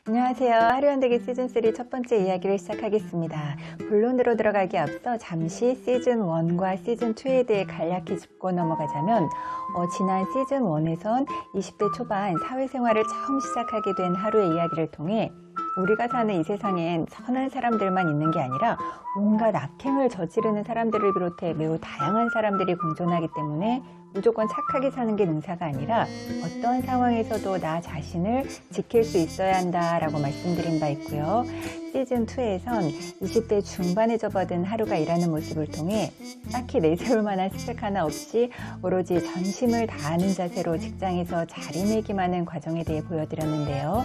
안녕하세요. 하루현대기 시즌3 첫 번째 이야기를 시작하겠습니다. 본론으로 들어가기 앞서 잠시 시즌1과 시즌2에 대해 간략히 짚고 넘어가자면 지난 시즌1에선 20대 초반 사회생활을 처음 시작하게 된 하루의 이야기를 통해 우리가 사는 이 세상엔 선한 사람들만 있는 게 아니라 온갖 악행을 저지르는 사람들을 비롯해 매우 다양한 사람들이 공존하기 때문에 무조건 착하게 사는 게 능사가 아니라 어떠한 상황에서도 나 자신을 지킬 수 있어야 한다라고 말씀드린 바 있고요. 시즌2에선 20대 중반에 접어든 하루가 일하는 모습을 통해 딱히 내세울 만한 스펙 하나 없이 오로지 전심을 다하는 자세로 직장에서 자리매김하는 과정에 대해 보여드렸는데요.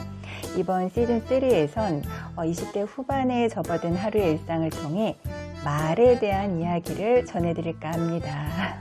이번 시즌3에선 20대 후반에 접어든 하루의 일상을 통해 말에 대한 이야기를 전해드릴까 합니다.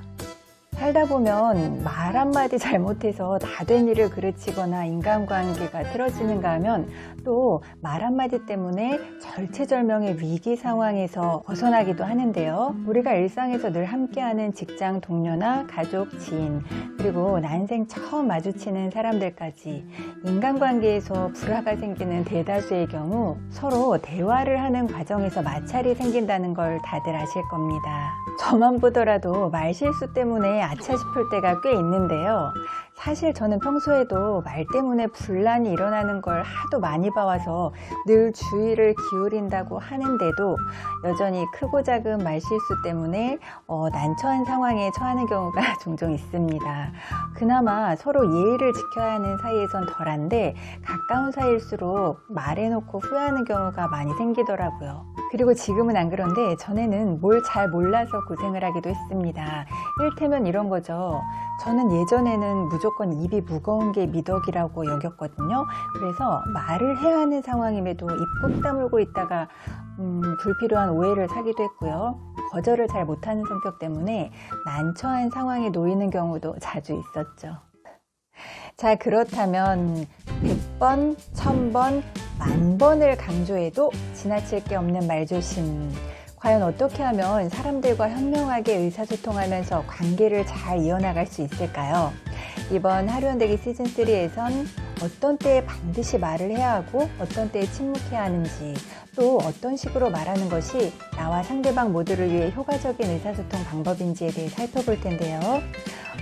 살다 보면 말 한마디 잘못해서 다 된 일을 그르치거나 인간관계가 틀어지는가 하면 또 말 한마디 때문에 절체절명의 위기 상황에서 벗어나기도 하는데요. 우리가 일상에서 늘 함께하는 직장 동료나 가족, 지인, 그리고 난생 처음 마주치는 사람들까지 인간관계에서 불화가 생기는 대다수의 경우 서로 대화를 하는 과정에서 마찰이 생긴다는 걸 다들 아실 겁니다. 저만 보더라도 말실수 때문에 아차 싶을 때가 꽤 있는데요. 사실 저는 평소에도 말 때문에 분란이 일어나는 걸 하도 많이 봐와서 늘 주의를 기울인다고 하는데도 여전히 크고 작은 말실수 때문에 난처한 상황에 처하는 경우가 종종 있습니다. 그나마 서로 예의를 지켜야 하는 사이에선 덜한데 가까운 사이일수록 말해놓고 후회하는 경우가 많이 생기더라고요. 그리고 지금은 안 그런데 전에는 뭘 잘 몰라서 고생을 하기도 했습니다. 일테면 이런 거죠. 저는 예전에는 무조건 입이 무거운 게 미덕이라고 여겼거든요. 그래서 말을 해야 하는 상황임에도 입 꾹 다물고 있다가 불필요한 오해를 사기도 했고요. 거절을 잘 못하는 성격 때문에 난처한 상황에 놓이는 경우도 자주 있었죠. 자, 그렇다면 100번, 1000번, 10,000번을 강조해도 지나칠 게 없는 말조심. 과연 어떻게 하면 사람들과 현명하게 의사소통하면서 관계를 잘 이어나갈 수 있을까요? 이번 하루현대기 시즌3에선 어떤 때에 반드시 말을 해야 하고 어떤 때에 침묵해야 하는지, 또 어떤 식으로 말하는 것이 나와 상대방 모두를 위해 효과적인 의사소통 방법인지에 대해 살펴볼 텐데요.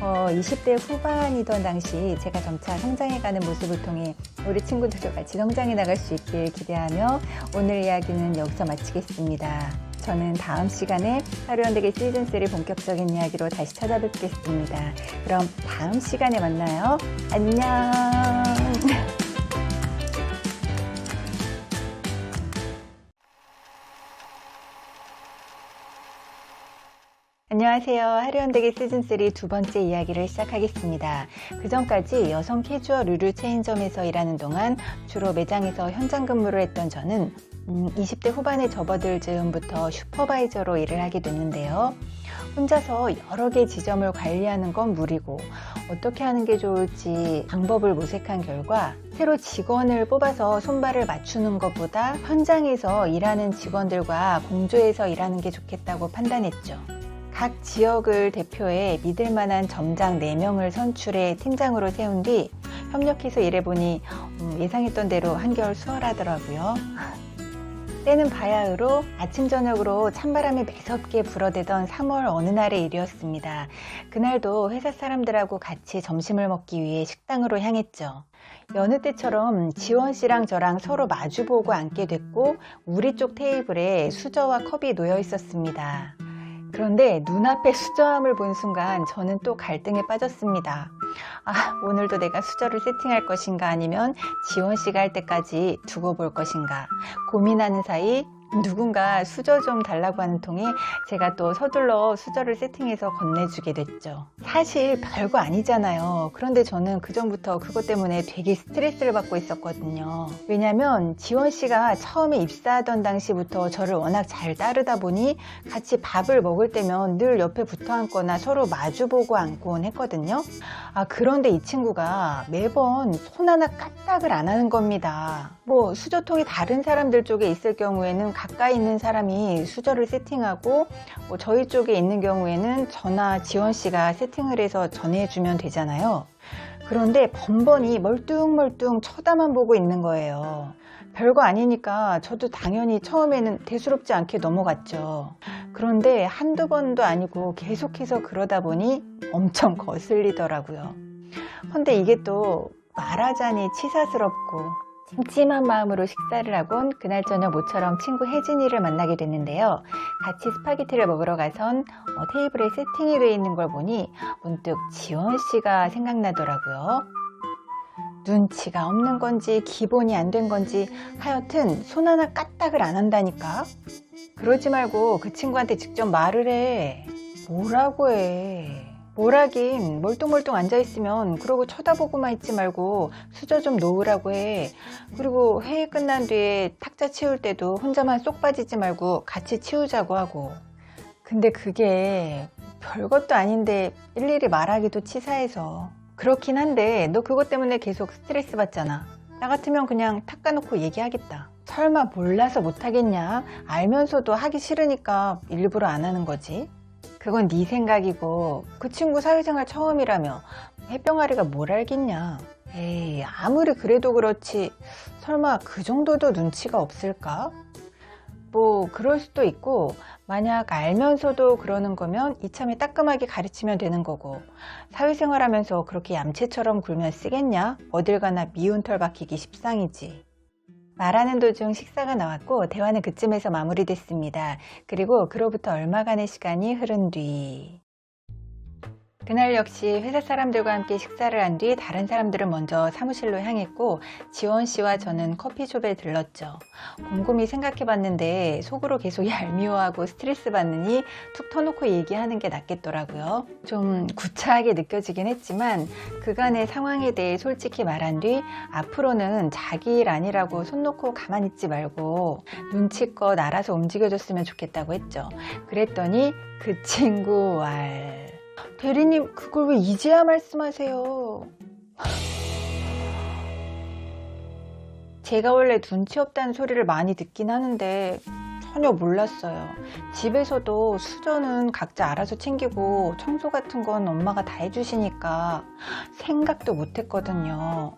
20대 후반이던 당시 제가 점차 성장해가는 모습을 통해 우리 친구들과 같이 성장해 나갈 수 있길 기대하며 오늘 이야기는 여기서 마치겠습니다. 저는 다음 시간에 하루현대기 시즌3 본격적인 이야기로 다시 찾아뵙겠습니다. 그럼 다음 시간에 만나요. 안녕. 안녕하세요. 하루현대기 시즌3 두 번째 이야기를 시작하겠습니다. 그 전까지 여성 캐주얼 의류 체인점에서 일하는 동안 주로 매장에서 현장 근무를 했던 저는 20대 후반에 접어들 즈음부터 슈퍼바이저로 일을 하게 됐는데요. 혼자서 여러 개 지점을 관리하는 건 무리고 어떻게 하는 게 좋을지 방법을 모색한 결과 새로 직원을 뽑아서 손발을 맞추는 것보다 현장에서 일하는 직원들과 공조해서 일하는 게 좋겠다고 판단했죠. 각 지역을 대표해 믿을 만한 점장 4명을 선출해 팀장으로 세운 뒤 협력해서 일해보니 예상했던 대로 한결 수월하더라고요. 때는 바야흐로 아침 저녁으로 찬바람이 매섭게 불어대던 3월 어느 날의 일이었습니다. 그날도 회사 사람들하고 같이 점심을 먹기 위해 식당으로 향했죠. 여느 때처럼 지원 씨랑 저랑 서로 마주보고 앉게 됐고 우리 쪽 테이블에 수저와 컵이 놓여 있었습니다. 그런데 눈앞에 수저함을 본 순간 저는 또 갈등에 빠졌습니다. 오늘도 내가 수저를 세팅할 것인가 아니면 지원 씨가 할 때까지 두고 볼 것인가 고민하는 사이 누군가 수저 좀 달라고 하는 통에 제가 또 서둘러 수저를 세팅해서 건네주게 됐죠. 사실 별거 아니잖아요. 그런데 저는 그전부터 그것 때문에 되게 스트레스를 받고 있었거든요. 왜냐면 지원 씨가 처음에 입사하던 당시부터 저를 워낙 잘 따르다 보니 같이 밥을 먹을 때면 늘 옆에 붙어 앉거나 서로 마주보고 앉곤 했거든요. 그런데 이 친구가 매번 손 하나 까딱을 안 하는 겁니다. 수저통이 다른 사람들 쪽에 있을 경우에는 가까이 있는 사람이 수저를 세팅하고 저희 쪽에 있는 경우에는 저나 지원 씨가 세팅을 해서 전해주면 되잖아요. 그런데 번번이 멀뚱멀뚱 쳐다만 보고 있는 거예요. 별거 아니니까 저도 당연히 처음에는 대수롭지 않게 넘어갔죠. 그런데 한두 번도 아니고 계속해서 그러다 보니 엄청 거슬리더라고요. 근데 이게 또 말하자니 치사스럽고 찜찜한 마음으로 식사를 하곤 그날 저녁 모처럼 친구 혜진이를 만나게 됐는데요. 같이 스파게티를 먹으러 가선 테이블에 세팅이 되어 있는 걸 보니 문득 지원 씨가 생각나더라고요. 눈치가 없는 건지 기본이 안 된 건지 하여튼 손 하나 까딱을 안 한다니까. 그러지 말고 그 친구한테 직접 말을 해. 뭐라고 해. 뭘 하긴 멀뚱멀뚱 앉아있으면 그러고 쳐다보고만 있지 말고 수저 좀 놓으라고 해. 그리고 회의 끝난 뒤에 탁자 치울 때도 혼자만 쏙 빠지지 말고 같이 치우자고 하고. 근데 그게 별것도 아닌데 일일이 말하기도 치사해서. 그렇긴 한데 너 그것 때문에 계속 스트레스 받잖아. 나 같으면 그냥 탁 까놓고 얘기하겠다. 설마 몰라서 못하겠냐? 알면서도 하기 싫으니까 일부러 안 하는 거지. 그건 네 생각이고 그 친구 사회생활 처음이라며 햇병아리가 뭘 알겠냐. 에이, 아무리 그래도 그렇지 설마 그 정도도 눈치가 없을까? 뭐 그럴 수도 있고 만약 알면서도 그러는 거면 이참에 따끔하게 가르치면 되는 거고 사회생활 하면서 그렇게 얌체처럼 굴면 쓰겠냐? 어딜 가나 미운 털 박히기 십상이지. 말하는 도중 식사가 나왔고 대화는 그쯤에서 마무리됐습니다. 그리고 그로부터 얼마간의 시간이 흐른 뒤 그날 역시 회사 사람들과 함께 식사를 한 뒤 다른 사람들은 먼저 사무실로 향했고 지원 씨와 저는 커피숍에 들렀죠. 곰곰이 생각해 봤는데 속으로 계속 얄미워하고 스트레스 받느니 툭 터놓고 얘기하는 게 낫겠더라고요. 좀 구차하게 느껴지긴 했지만 그간의 상황에 대해 솔직히 말한 뒤 앞으로는 자기 일 아니라고 손 놓고 가만히 있지 말고 눈치껏 알아서 움직여줬으면 좋겠다고 했죠. 그랬더니 그 친구 왈 대리님 그걸 왜 이제야 말씀하세요? 제가 원래 눈치 없다는 소리를 많이 듣긴 하는데 전혀 몰랐어요. 집에서도 수저는 각자 알아서 챙기고 청소 같은 건 엄마가 다 해주시니까 생각도 못 했거든요.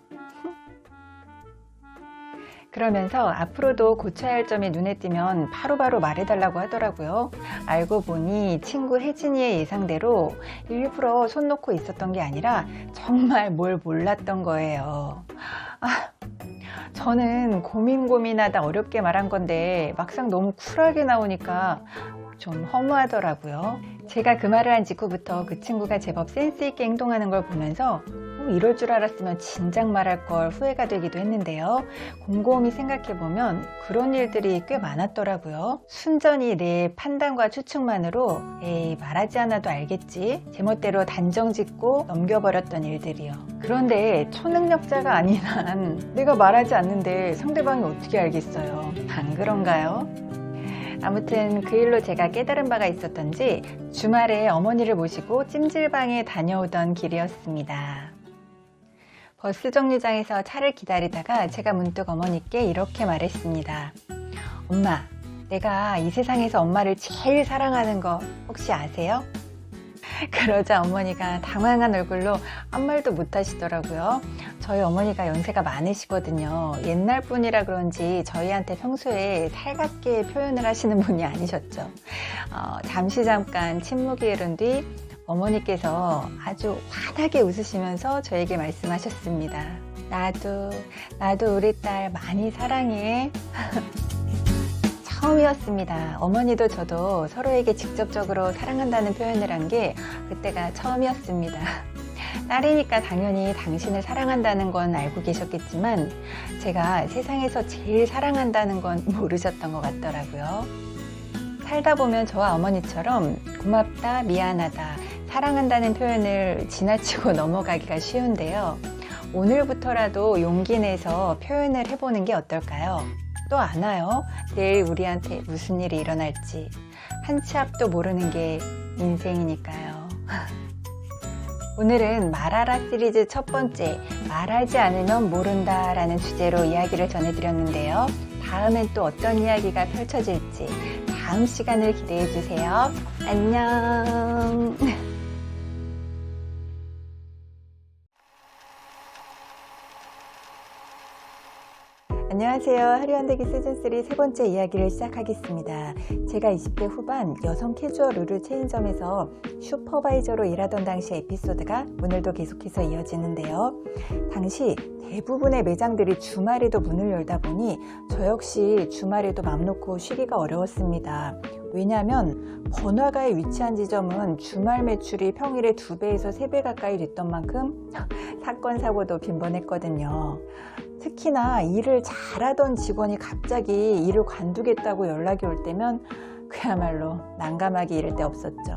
그러면서 앞으로도 고쳐야 할 점이 눈에 띄면 바로바로 말해달라고 하더라고요. 알고 보니 친구 혜진이의 예상대로 일부러 손 놓고 있었던 게 아니라 정말 뭘 몰랐던 거예요. 저는 고민하다 어렵게 말한 건데 막상 너무 쿨하게 나오니까 좀 허무하더라고요. 제가 그 말을 한 직후부터 그 친구가 제법 센스 있게 행동하는 걸 보면서 이럴 줄 알았으면 진작 말할 걸 후회가 되기도 했는데요. 곰곰이 생각해보면 그런 일들이 꽤 많았더라고요. 순전히 내 판단과 추측만으로 에이 말하지 않아도 알겠지 제멋대로 단정 짓고 넘겨버렸던 일들이요. 그런데 초능력자가 아닌 한 내가 말하지 않는데 상대방이 어떻게 알겠어요. 안 그런가요? 아무튼 그 일로 제가 깨달은 바가 있었던지 주말에 어머니를 모시고 찜질방에 다녀오던 길이었습니다. 버스 정류장에서 차를 기다리다가 제가 문득 어머니께 이렇게 말했습니다. 엄마, 내가 이 세상에서 엄마를 제일 사랑하는 거 혹시 아세요? 그러자 어머니가 당황한 얼굴로 아무 말도 못 하시더라고요. 저희 어머니가 연세가 많으시거든요. 옛날 분이라 그런지 저희한테 평소에 살갑게 표현을 하시는 분이 아니셨죠. 잠깐 침묵이 흐른 뒤 어머니께서 아주 환하게 웃으시면서 저에게 말씀하셨습니다. 나도 우리 딸 많이 사랑해. 처음이었습니다. 어머니도 저도 서로에게 직접적으로 사랑한다는 표현을 한 게 그때가 처음이었습니다. 딸이니까 당연히 당신을 사랑한다는 건 알고 계셨겠지만 제가 세상에서 제일 사랑한다는 건 모르셨던 것 같더라고요. 살다 보면 저와 어머니처럼 고맙다, 미안하다, 사랑한다는 표현을 지나치고 넘어가기가 쉬운데요. 오늘부터라도 용기 내서 표현을 해보는 게 어떨까요? 또 안 와요? 내일 우리한테 무슨 일이 일어날지 한 치 앞도 모르는 게 인생이니까요. 오늘은 말하라 시리즈 첫 번째 말하지 않으면 모른다 라는 주제로 이야기를 전해드렸는데요. 다음엔 또 어떤 이야기가 펼쳐질지 다음 시간을 기대해 주세요. 안녕. 안녕하세요. 하루한대기 시즌3 세 번째 이야기를 시작하겠습니다. 제가 20대 후반 여성 캐주얼 르르 체인점에서 슈퍼바이저로 일하던 당시 에피소드가 오늘도 계속해서 이어지는데요. 당시 대부분의 매장들이 주말에도 문을 열다 보니 저 역시 주말에도 맘 놓고 쉬기가 어려웠습니다. 왜냐하면 번화가에 위치한 지점은 주말 매출이 평일의 2배에서 3배 가까이 됐던 만큼 사건 사고도 빈번했거든요. 특히나 일을 잘하던 직원이 갑자기 일을 관두겠다고 연락이 올 때면 그야말로 난감하게 이를 데 없었죠.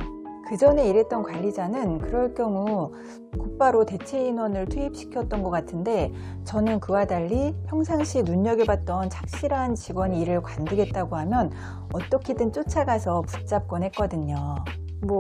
그 전에 일했던 관리자는 그럴 경우 곧바로 대체 인원을 투입시켰던 것 같은데, 저는 그와 달리 평상시 눈여겨봤던 착실한 직원이 일을 관두겠다고 하면 어떻게든 쫓아가서 붙잡곤 했거든요.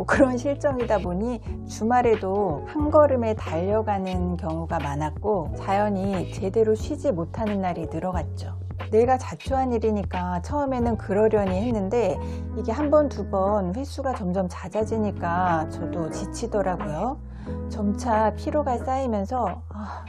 그런 실정이다 보니 주말에도 한 걸음에 달려가는 경우가 많았고, 자연히 제대로 쉬지 못하는 날이 늘어갔죠. 내가 자초한 일이니까 처음에는 그러려니 했는데 이게 한 번, 두 번 횟수가 점점 잦아지니까 저도 지치더라고요. 점차 피로가 쌓이면서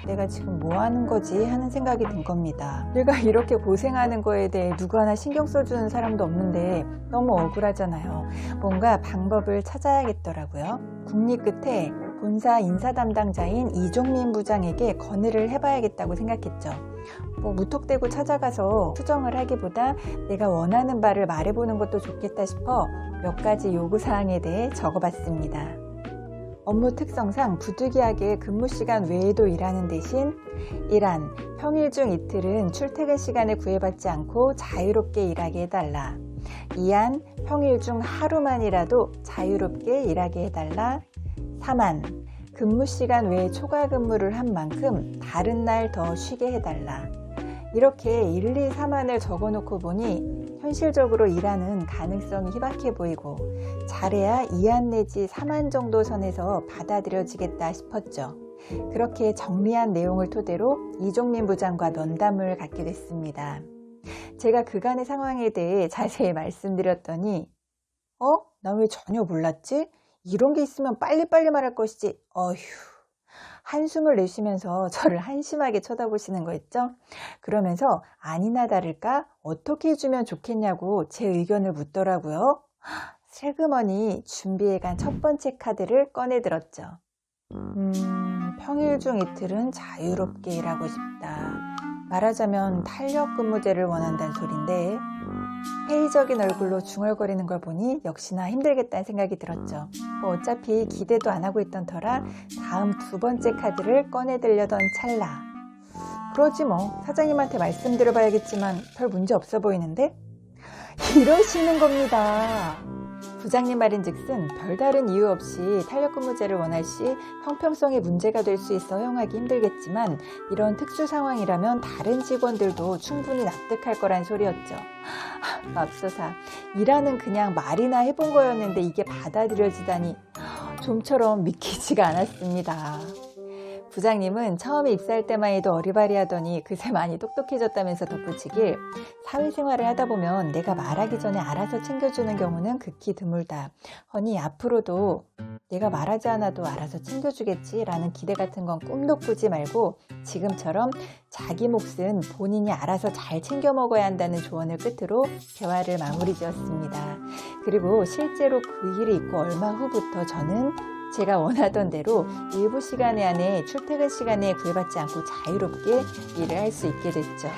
내가 지금 뭐 하는 거지 하는 생각이 든 겁니다. 내가 이렇게 고생하는 거에 대해 누구 하나 신경 써주는 사람도 없는데 너무 억울하잖아요. 뭔가 방법을 찾아야겠더라고요. 궁리 끝에 본사 인사 담당자인 이종민 부장에게 건의를 해봐야겠다고 생각했죠. 무턱대고 찾아가서 수정을 하기보다 내가 원하는 바를 말해보는 것도 좋겠다 싶어 몇 가지 요구사항에 대해 적어봤습니다. 업무 특성상 부득이하게 근무 시간 외에도 일하는 대신 1안 평일 중 이틀은 출퇴근 시간에 구애받지 않고 자유롭게 일하게 해달라. 2안 평일 중 하루만이라도 자유롭게 일하게 해달라. 3안 근무 시간 외에 초과 근무를 한 만큼 다른 날 더 쉬게 해달라. 이렇게 1, 2, 3안을 적어놓고 보니 현실적으로 일하는 가능성이 희박해 보이고, 잘해야 2안 내지 3안 정도 선에서 받아들여지겠다 싶었죠. 그렇게 정리한 내용을 토대로 이종민 부장과 면담을 갖게 됐습니다. 제가 그간의 상황에 대해 자세히 말씀드렸더니 나 왜 전혀 몰랐지? 이런 게 있으면 빨리빨리 말할 것이지. 한숨을 내쉬면서 저를 한심하게 쳐다보시는 거 있죠? 그러면서 아니나 다를까 어떻게 해주면 좋겠냐고 제 의견을 묻더라고요. 슬그머니 준비해간 첫 번째 카드를 꺼내들었죠. 평일 중 이틀은 자유롭게 일하고 싶다. 말하자면 탄력 근무제를 원한다는 소린데, 회의적인 얼굴로 중얼거리는 걸 보니 역시나 힘들겠다는 생각이 들었죠. 어차피 기대도 안 하고 있던 터라 다음 두 번째 카드를 꺼내들려던 찰나, 그러지 사장님한테 말씀드려봐야겠지만 별 문제 없어 보이는데? 이러시는 겁니다. 부장님 말인즉슨 별다른 이유 없이 탄력근무제를 원할 시 형평성에 문제가 될 수 있어 허용하기 힘들겠지만, 이런 특수 상황이라면 다른 직원들도 충분히 납득할 거란 소리였죠. 맙소사, 일하는 그냥 말이나 해본 거였는데 이게 받아들여지다니 좀처럼 믿기지가 않았습니다. 부장님은 처음에 입사할 때만 해도 어리바리하더니 그새 많이 똑똑해졌다면서 덧붙이길, 사회생활을 하다 보면 내가 말하기 전에 알아서 챙겨주는 경우는 극히 드물다. 허니 앞으로도 내가 말하지 않아도 알아서 챙겨주겠지라는 기대 같은 건 꿈도 꾸지 말고 지금처럼 자기 몫은 본인이 알아서 잘 챙겨 먹어야 한다는 조언을 끝으로 대화를 마무리 지었습니다. 그리고 실제로 그 일이 있고 얼마 후부터 저는 제가 원하던 대로 일부 시간에 안에 출퇴근 시간에 구애받지 않고 자유롭게 일을 할 수 있게 됐죠.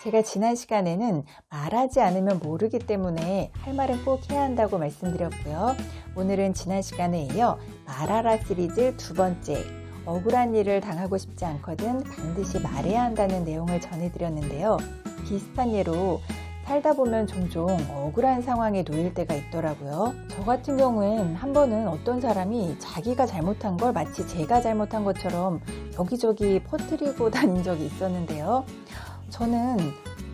제가 지난 시간에는 말하지 않으면 모르기 때문에 할 말은 꼭 해야 한다고 말씀드렸고요. 오늘은 지난 시간에 이어 말하라 시리즈 두 번째, 억울한 일을 당하고 싶지 않거든 반드시 말해야 한다는 내용을 전해드렸는데요. 비슷한 예로 살다 보면 종종 억울한 상황에 놓일 때가 있더라고요. 저 같은 경우엔 한 번은 어떤 사람이 자기가 잘못한 걸 마치 제가 잘못한 것처럼 여기저기 퍼뜨리고 다닌 적이 있었는데요. 저는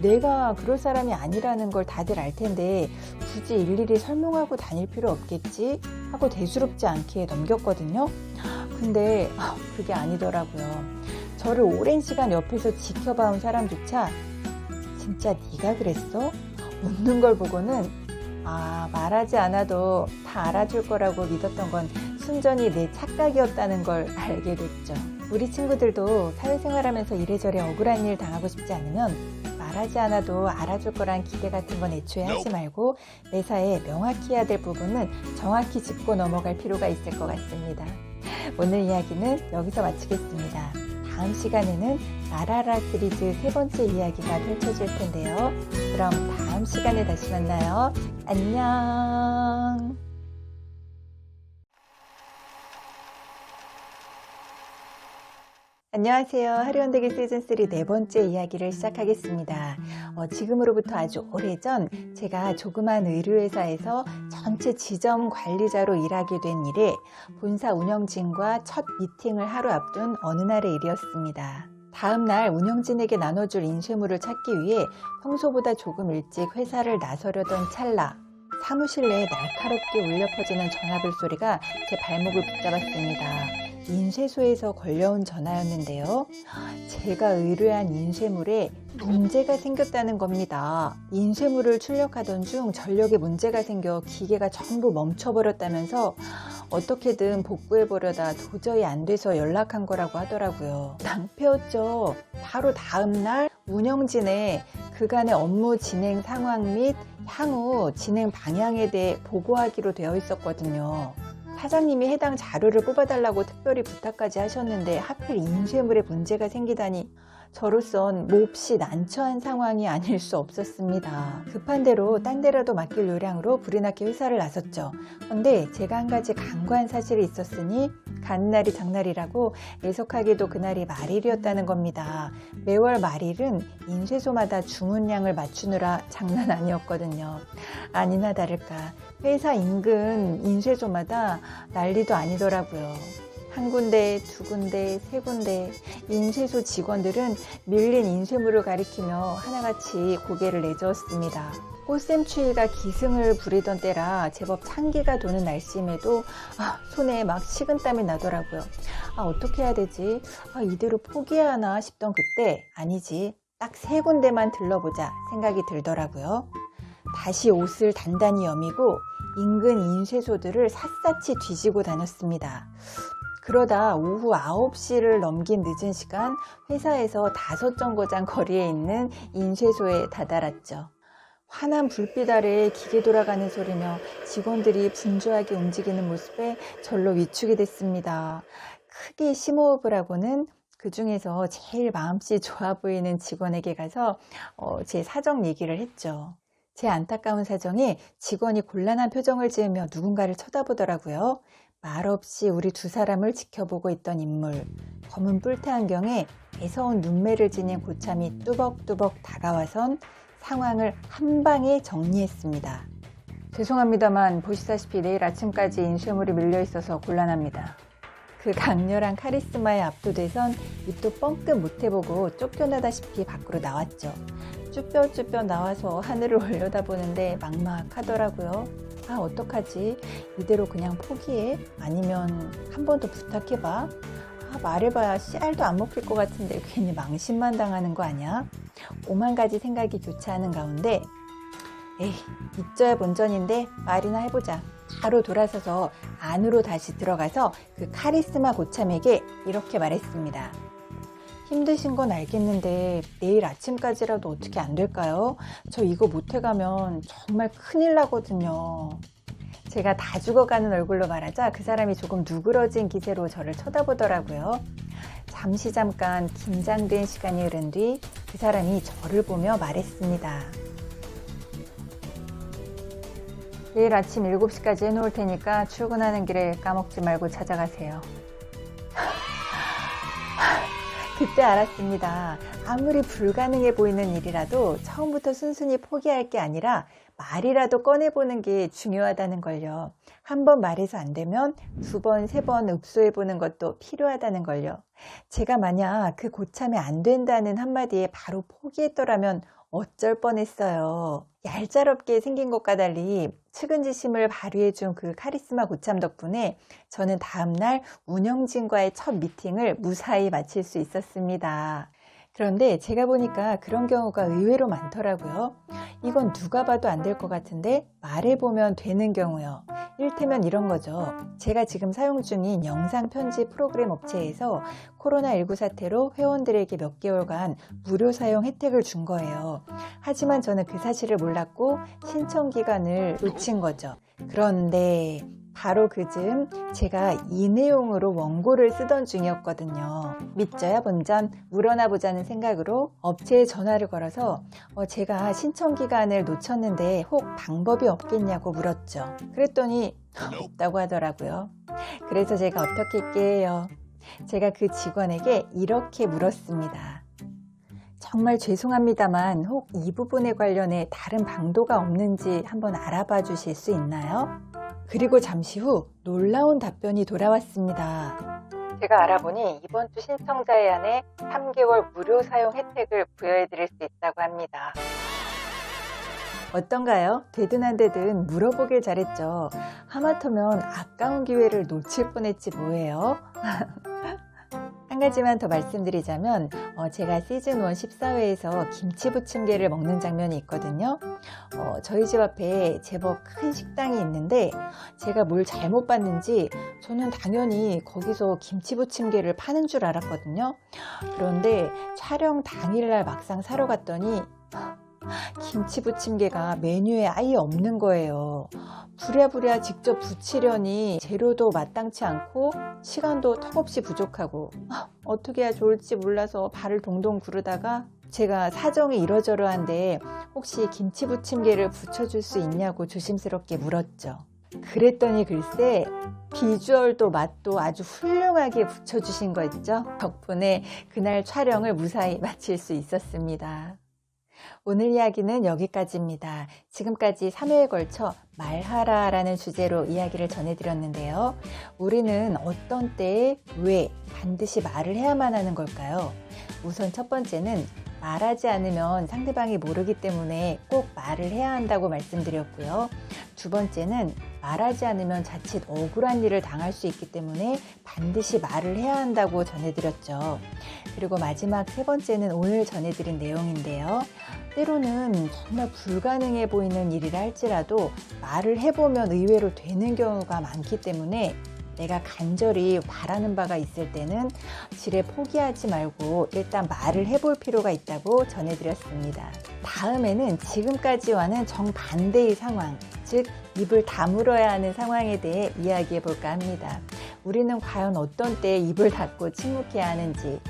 내가 그럴 사람이 아니라는 걸 다들 알 텐데 굳이 일일이 설명하고 다닐 필요 없겠지 하고 대수롭지 않게 넘겼거든요. 근데 그게 아니더라고요. 저를 오랜 시간 옆에서 지켜봐온 사람조차 진짜 네가 그랬어? 웃는 걸 보고는 말하지 않아도 다 알아줄 거라고 믿었던 건 순전히 내 착각이었다는 걸 알게 됐죠. 우리 친구들도 사회생활하면서 이래저래 억울한 일 당하고 싶지 않으면 말하지 않아도 알아줄 거란 기대 같은 건 애초에 하지 말고 매사에 명확히 해야 될 부분은 정확히 짚고 넘어갈 필요가 있을 것 같습니다. 오늘 이야기는 여기서 마치겠습니다. 다음 시간에는 나라라 시리즈 3번째 이야기가 펼쳐질 텐데요. 그럼 다음 시간에 다시 만나요. 안녕. 안녕하세요. 하루연대기 시즌3 4번째 이야기를 시작하겠습니다. 지금으로부터 아주 오래전 제가 조그만 의류회사에서 전체 지점 관리자로 일하게 된 일에 본사 운영진과 첫 미팅을 하루 앞둔 어느 날의 일이었습니다. 다음 날 운영진에게 나눠줄 인쇄물을 찾기 위해 평소보다 조금 일찍 회사를 나서려던 찰나 사무실 내에 날카롭게 울려 퍼지는 전화벨 소리가 제 발목을 붙잡았습니다. 인쇄소에서 걸려온 전화였는데요. 제가 의뢰한 인쇄물에 문제가 생겼다는 겁니다. 인쇄물을 출력하던 중 전력에 문제가 생겨 기계가 전부 멈춰버렸다면서 어떻게든 복구해보려다 도저히 안 돼서 연락한 거라고 하더라고요. 낭패였죠. 바로 다음날 운영진에 그간의 업무 진행 상황 및 향후 진행 방향에 대해 보고하기로 되어 있었거든요. 사장님이 해당 자료를 뽑아달라고 특별히 부탁까지 하셨는데 하필 인쇄물에 문제가 생기다니 저로선 몹시 난처한 상황이 아닐 수 없었습니다. 급한 대로 딴 데라도 맡길 요량으로 불이 나게 회사를 나섰죠. 그런데 제가 한 가지 간과한 사실이 있었으니 가는 날이 장날이라고 애석하게도 그날이 말일이었다는 겁니다. 매월 말일은 인쇄소마다 주문량을 맞추느라 장난 아니었거든요. 아니나 다를까 회사 인근 인쇄소마다 난리도 아니더라고요. 한 군데, 두 군데, 세 군데 인쇄소 직원들은 밀린 인쇄물을 가리키며 하나같이 고개를 내저었습니다. 꽃샘추위가 기승을 부리던 때라 제법 찬기가 도는 날씨임에도 손에 막 식은땀이 나더라고요. 어떻게 해야 되지? 이대로 포기해야 하나 싶던 그때 아니지, 딱 3군데만 들러보자 생각이 들더라고요. 다시 옷을 단단히 여미고 인근 인쇄소들을 샅샅이 뒤지고 다녔습니다. 그러다 오후 9시를 넘긴 늦은 시간 회사에서 5정거장 거리에 있는 인쇄소에 다다랐죠. 환한 불빛 아래 기계 돌아가는 소리며 직원들이 분주하게 움직이는 모습에 절로 위축이 됐습니다. 크게 심호흡을 하고는 그 중에서 제일 마음씨 좋아 보이는 직원에게 가서 제 사정 얘기를 했죠. 제 안타까운 사정에 직원이 곤란한 표정을 지으며 누군가를 쳐다보더라고요. 말없이 우리 두 사람을 지켜보고 있던 인물, 검은 뿔테 안경에 애서운 눈매를 지닌 고참이 뚜벅뚜벅 다가와선 상황을 한 방에 정리했습니다. 죄송합니다만 보시다시피 내일 아침까지 인쇄물이 밀려 있어서 곤란합니다. 그 강렬한 카리스마에 압도돼선 입도 뻥끗 못해보고 쫓겨나다시피 밖으로 나왔죠. 쭈뼛쭈뼛 나와서 하늘을 올려다보는데 막막하더라고요. 어떡하지? 이대로 그냥 포기해? 아니면 한 번 더 부탁해봐? 말해봐야 씨알도 안 먹힐 것 같은데 괜히 망신만 당하는 거 아니야? 5만 가지 생각이 교차하는 가운데 잊져야 본전인데 말이나 해보자. 바로 돌아서서 안으로 다시 들어가서 그 카리스마 고참에게 이렇게 말했습니다. 힘드신 건 알겠는데 내일 아침까지라도 어떻게 안 될까요? 저 이거 못해가면 정말 큰일 나거든요. 제가 다 죽어가는 얼굴로 말하자 그 사람이 조금 누그러진 기세로 저를 쳐다보더라고요. 잠깐 긴장된 시간이 흐른 뒤 그 사람이 저를 보며 말했습니다. 내일 아침 7시까지 해놓을 테니까 출근하는 길에 까먹지 말고 찾아가세요. 그때 알았습니다. 아무리 불가능해 보이는 일이라도 처음부터 순순히 포기할 게 아니라 말이라도 꺼내보는 게 중요하다는 걸요. 한 번 말해서 안 되면 2번, 3번 읍소해보는 것도 필요하다는 걸요. 제가 만약 그 고참에 안 된다는 한마디에 바로 포기했더라면 어쩔 뻔했어요. 얄짤없게 생긴 것과 달리 측은지심을 발휘해준 그 카리스마 고참 덕분에 저는 다음날 운영진과의 첫 미팅을 무사히 마칠 수 있었습니다. 그런데 제가 보니까 그런 경우가 의외로 많더라고요. 이건 누가 봐도 안 될 것 같은데 말해보면 되는 경우요. 이를테면 이런 거죠. 제가 지금 사용 중인 영상 편집 프로그램 업체에서 코로나19 사태로 회원들에게 몇 개월간 무료 사용 혜택을 준 거예요. 하지만 저는 그 사실을 몰랐고 신청 기간을 놓친 거죠. 그런데 바로 그즈음 제가 이 내용으로 원고를 쓰던 중이었거든요. 믿져야 본전, 물어나 보자는 생각으로 업체에 전화를 걸어서 제가 신청 기간을 놓쳤는데 혹 방법이 없겠냐고 물었죠. 그랬더니 없다고 하더라고요. 그래서 제가 어떻게 할게요? 제가 그 직원에게 이렇게 물었습니다. 정말 죄송합니다만 혹 이 부분에 관련해 다른 방도가 없는지 한번 알아봐 주실 수 있나요? 그리고 잠시 후 놀라운 답변이 돌아왔습니다. 제가 알아보니 이번 주 신청자에 한해 3개월 무료 사용 혜택을 부여해 드릴 수 있다고 합니다. 어떤가요? 되든 안 되든 물어보길 잘했죠. 하마터면 아까운 기회를 놓칠 뻔했지 뭐예요? 한 가지만 더 말씀드리자면 제가 시즌1 14회에서 김치 부침개를 먹는 장면이 있거든요. 저희 집 앞에 제법 큰 식당이 있는데 제가 뭘 잘못 봤는지 저는 당연히 거기서 김치 부침개를 파는 줄 알았거든요. 그런데 촬영 당일날 막상 사러 갔더니 김치 부침개가 메뉴에 아예 없는 거예요. 부랴부랴 직접 부치려니 재료도 마땅치 않고 시간도 턱없이 부족하고 어떻게 해야 좋을지 몰라서 발을 동동 구르다가 제가 사정이 이러저러한데 혹시 김치 부침개를 부쳐줄 수 있냐고 조심스럽게 물었죠. 그랬더니 글쎄 비주얼도 맛도 아주 훌륭하게 부쳐주신 거 있죠. 덕분에 그날 촬영을 무사히 마칠 수 있었습니다. 오늘 이야기는 여기까지입니다. 지금까지 3회에 걸쳐 말하라 라는 주제로 이야기를 전해드렸는데요. 우리는 어떤 때에 왜 반드시 말을 해야만 하는 걸까요? 우선 첫 번째는 말하지 않으면 상대방이 모르기 때문에 꼭 말을 해야 한다고 말씀드렸고요. 두 번째는 말하지 않으면 자칫 억울한 일을 당할 수 있기 때문에 반드시 말을 해야 한다고 전해드렸죠. 그리고 마지막 세 번째는 오늘 전해드린 내용인데요. 때로는 정말 불가능해 보이는 일이라 할지라도 말을 해보면 의외로 되는 경우가 많기 때문에 내가 간절히 바라는 바가 있을 때는 지레 포기하지 말고 일단 말을 해볼 필요가 있다고 전해드렸습니다. 다음에는 지금까지와는 정반대의 상황, 즉 입을 다물어야 하는 상황에 대해 이야기해 볼까 합니다. 우리는 과연 어떤 때에 입을 닫고 침묵해야 하는지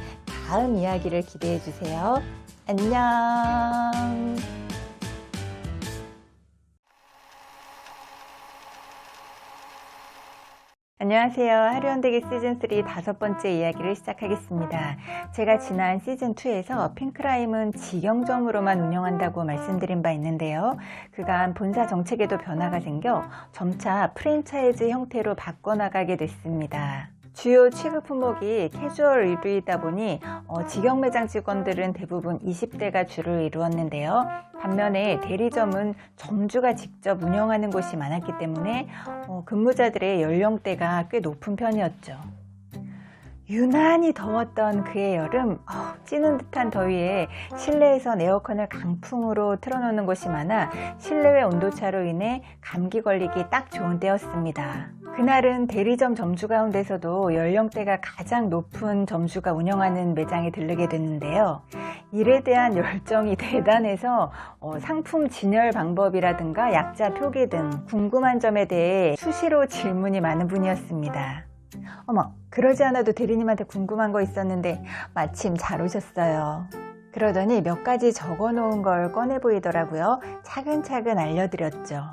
다음 이야기를 기대해 주세요. 안녕. 안녕하세요. 하루연대기 시즌3 다섯 번째 이야기를 시작하겠습니다. 제가 지난 시즌2에서 핑크라임은 직영점으로만 운영한다고 말씀드린 바 있는데요. 그간 본사 정책에도 변화가 생겨 점차 프랜차이즈 형태로 바꿔나가게 됐습니다. 주요 취급 품목이 캐주얼 리뷰이다 보니 직영 매장 직원들은 대부분 20대가 주를 이루었는데요. 반면에 대리점은 점주가 직접 운영하는 곳이 많았기 때문에 근무자들의 연령대가 꽤 높은 편이었죠. 유난히 더웠던 그해 여름, 찌는 듯한 더위에 실내에선 에어컨을 강풍으로 틀어놓는 곳이 많아 실내외 온도차로 인해 감기 걸리기 딱 좋은 때였습니다. 그날은 대리점 점주 가운데서도 연령대가 가장 높은 점주가 운영하는 매장에 들르게 됐는데요. 일에 대한 열정이 대단해서 상품 진열 방법이라든가 약자 표기 등 궁금한 점에 대해 수시로 질문이 많은 분이었습니다. 어머, 그러지 않아도 대리님한테 궁금한 거 있었는데 마침 잘 오셨어요. 그러더니 몇 가지 적어 놓은 걸 꺼내 보이더라고요. 차근차근 알려드렸죠.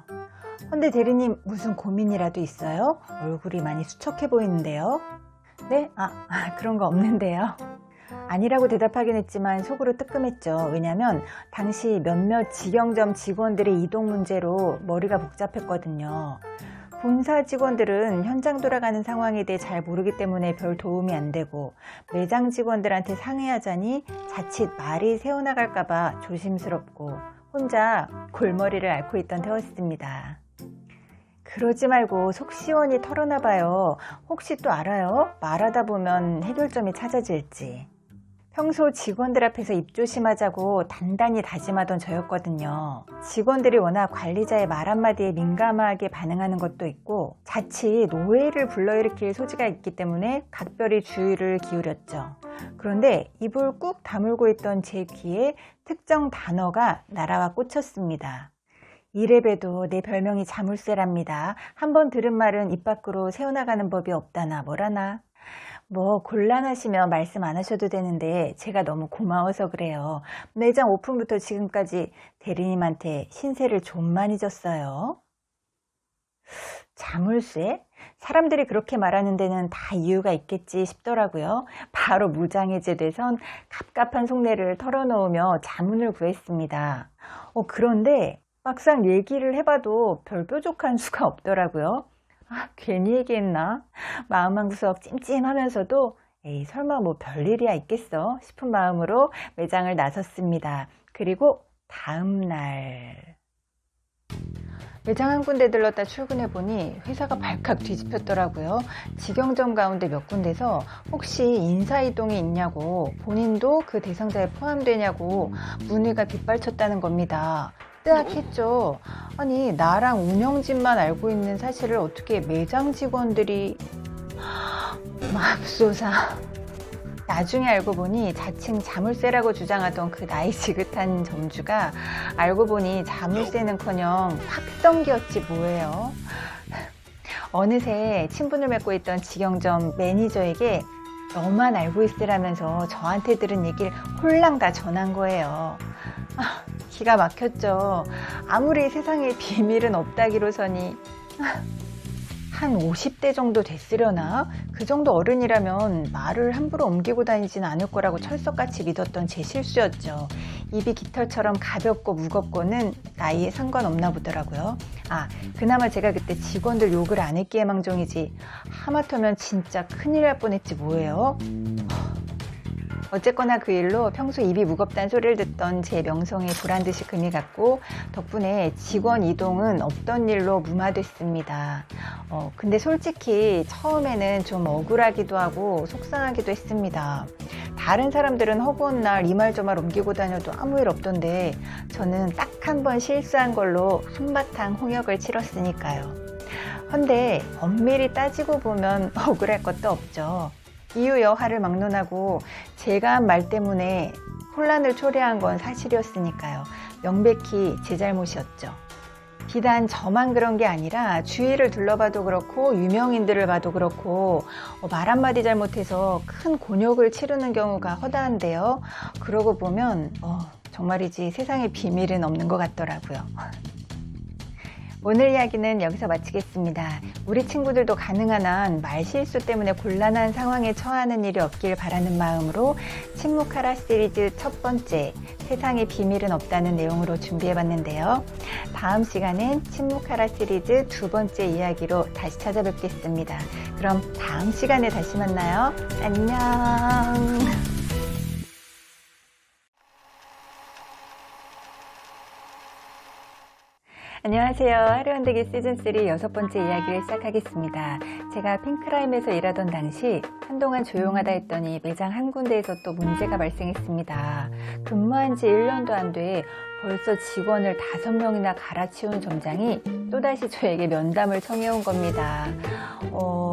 근데 대리님 무슨 고민이라도 있어요? 얼굴이 많이 수척해 보이는데요. 네? 그런 거 없는데요. 아니라고 대답하긴 했지만 속으로 뜨끔했죠. 왜냐면 당시 몇몇 직영점 직원들의 이동 문제로 머리가 복잡했거든요. 본사 직원들은 현장 돌아가는 상황에 대해 잘 모르기 때문에 별 도움이 안 되고 매장 직원들한테 상의하자니 자칫 말이 새어나갈까봐 조심스럽고 혼자 골머리를 앓고 있던 때였습니다. 그러지 말고 속 시원히 털어놔봐요. 혹시 또 알아요? 말하다 보면 해결점이 찾아질지. 평소 직원들 앞에서 입 조심하자고 단단히 다짐하던 저였거든요. 직원들이 워낙 관리자의 말 한마디에 민감하게 반응하는 것도 있고 자칫 오해를 불러일으킬 소지가 있기 때문에 각별히 주의를 기울였죠. 그런데 입을 꾹 다물고 있던 제 귀에 특정 단어가 날아와 꽂혔습니다. 이래봬도 내 별명이 자물쇠랍니다. 한번 들은 말은 입 밖으로 새어나가는 법이 없다나 뭐라나. 뭐 곤란하시면 말씀 안 하셔도 되는데 제가 너무 고마워서 그래요. 매장 오픈부터 지금까지 대리님한테 신세를 좀 많이 졌어요. 자물쇠? 사람들이 그렇게 말하는 데는 다 이유가 있겠지 싶더라고요. 바로 무장해제돼선 갑갑한 속내를 털어놓으며 자문을 구했습니다. 그런데 막상 얘기를 해봐도 별 뾰족한 수가 없더라고요. 괜히 얘기했나? 마음 한구석 찜찜하면서도 에이 설마 뭐 별일이야 있겠어 싶은 마음으로 매장을 나섰습니다. 그리고 다음날 매장 한 군데 들렀다 출근해보니 회사가 발칵 뒤집혔더라고요. 직영점 가운데 몇 군데서 혹시 인사이동이 있냐고, 본인도 그 대상자에 포함되냐고 문의가 빗발쳤다는 겁니다. 뜨악했죠. 아니 나랑 운영진만 알고 있는 사실을 어떻게 매장 직원들이... 맙소사. 나중에 알고 보니 자칭 자물쇠라고 주장하던 그 나이 지긋한 점주가 알고 보니 자물쇠는커녕 확성기였지 뭐예요. 어느새 친분을 맺고 있던 직영점 매니저에게 너만 알고 있으라면서 저한테 들은 얘기를 홀랑 다 전한 거예요. 기가 막혔죠. 아무리 세상에 비밀은 없다기로서니 한 50대 정도 됐으려나? 그 정도 어른이라면 말을 함부로 옮기고 다니진 않을 거라고 철석같이 믿었던 제 실수였죠. 입이 깃털처럼 가볍고 무겁고는 나이에 상관없나 보더라고요. 그나마 제가 그때 직원들 욕을 안 했기에 망정이지 하마터면 진짜 큰일 날 뻔했지 뭐예요. 어쨌거나 그 일로 평소 입이 무겁다는 소리를 듣던 제 명성에 보란듯이 금이 갔고 덕분에 직원 이동은 없던 일로 무마됐습니다. 근데 솔직히 처음에는 좀 억울하기도 하고 속상하기도 했습니다. 다른 사람들은 허구한 날 이 말 저 말 옮기고 다녀도 아무 일 없던데 저는 딱 한 번 실수한 걸로 한바탕 홍역을 치렀으니까요. 헌데 엄밀히 따지고 보면 억울할 것도 없죠. 이유 여하를 막론하고 제가 한 말 때문에 혼란을 초래한 건 사실이었으니까요. 명백히 제 잘못이었죠. 비단 저만 그런 게 아니라 주위를 둘러봐도 그렇고 유명인들을 봐도 그렇고 말 한마디 잘못해서 큰 곤욕을 치르는 경우가 허다한데요. 그러고 보면 정말이지 세상에 비밀은 없는 것 같더라고요. 오늘 이야기는 여기서 마치겠습니다. 우리 친구들도 가능한 한 말실수 때문에 곤란한 상황에 처하는 일이 없길 바라는 마음으로 침묵하라 시리즈 첫 번째, 세상에 비밀은 없다는 내용으로 준비해봤는데요. 다음 시간엔 침묵하라 시리즈 두 번째 이야기로 다시 찾아뵙겠습니다. 그럼 다음 시간에 다시 만나요. 안녕. 안녕하세요. 하루한대기 시즌3 여섯 번째 이야기를 시작하겠습니다. 제가 핑크라임에서 일하던 당시 한동안 조용하다 했더니 매장 한 군데에서 또 문제가 발생했습니다. 근무한 지 1년도 안 돼 벌써 직원을 5명이나 갈아치운 점장이 또다시 저에게 면담을 청해온 겁니다.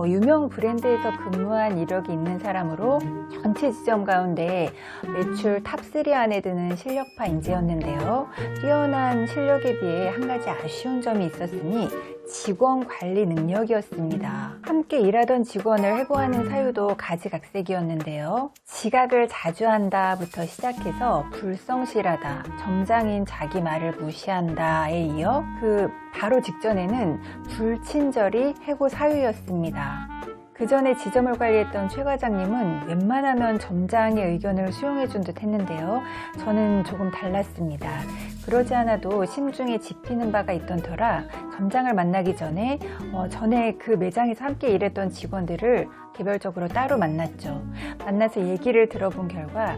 유명 브랜드에서 근무한 이력이 있는 사람으로 전체 지점 가운데 매출 탑3 안에 드는 실력파 인재였는데요. 뛰어난 실력에 비해 한 가지 아쉬운 점이 있었으니 직원 관리 능력이었습니다. 함께 일하던 직원을 해고하는 사유도 가지각색이었는데요. 지각을 자주 한다부터 시작해서 불성실하다, 점장인 자기 말을 무시한다에 이어 그 바로 직전에는 불친절이 해고 사유였습니다. 그 전에 지점을 관리했던 최 과장님은 웬만하면 점장의 의견을 수용해준 듯 했는데요. 저는 조금 달랐습니다. 그러지 않아도 심중에 짚이는 바가 있던 터라 점장을 만나기 전에 전에 그 매장에서 함께 일했던 직원들을 개별적으로 따로 만났죠. 만나서 얘기를 들어본 결과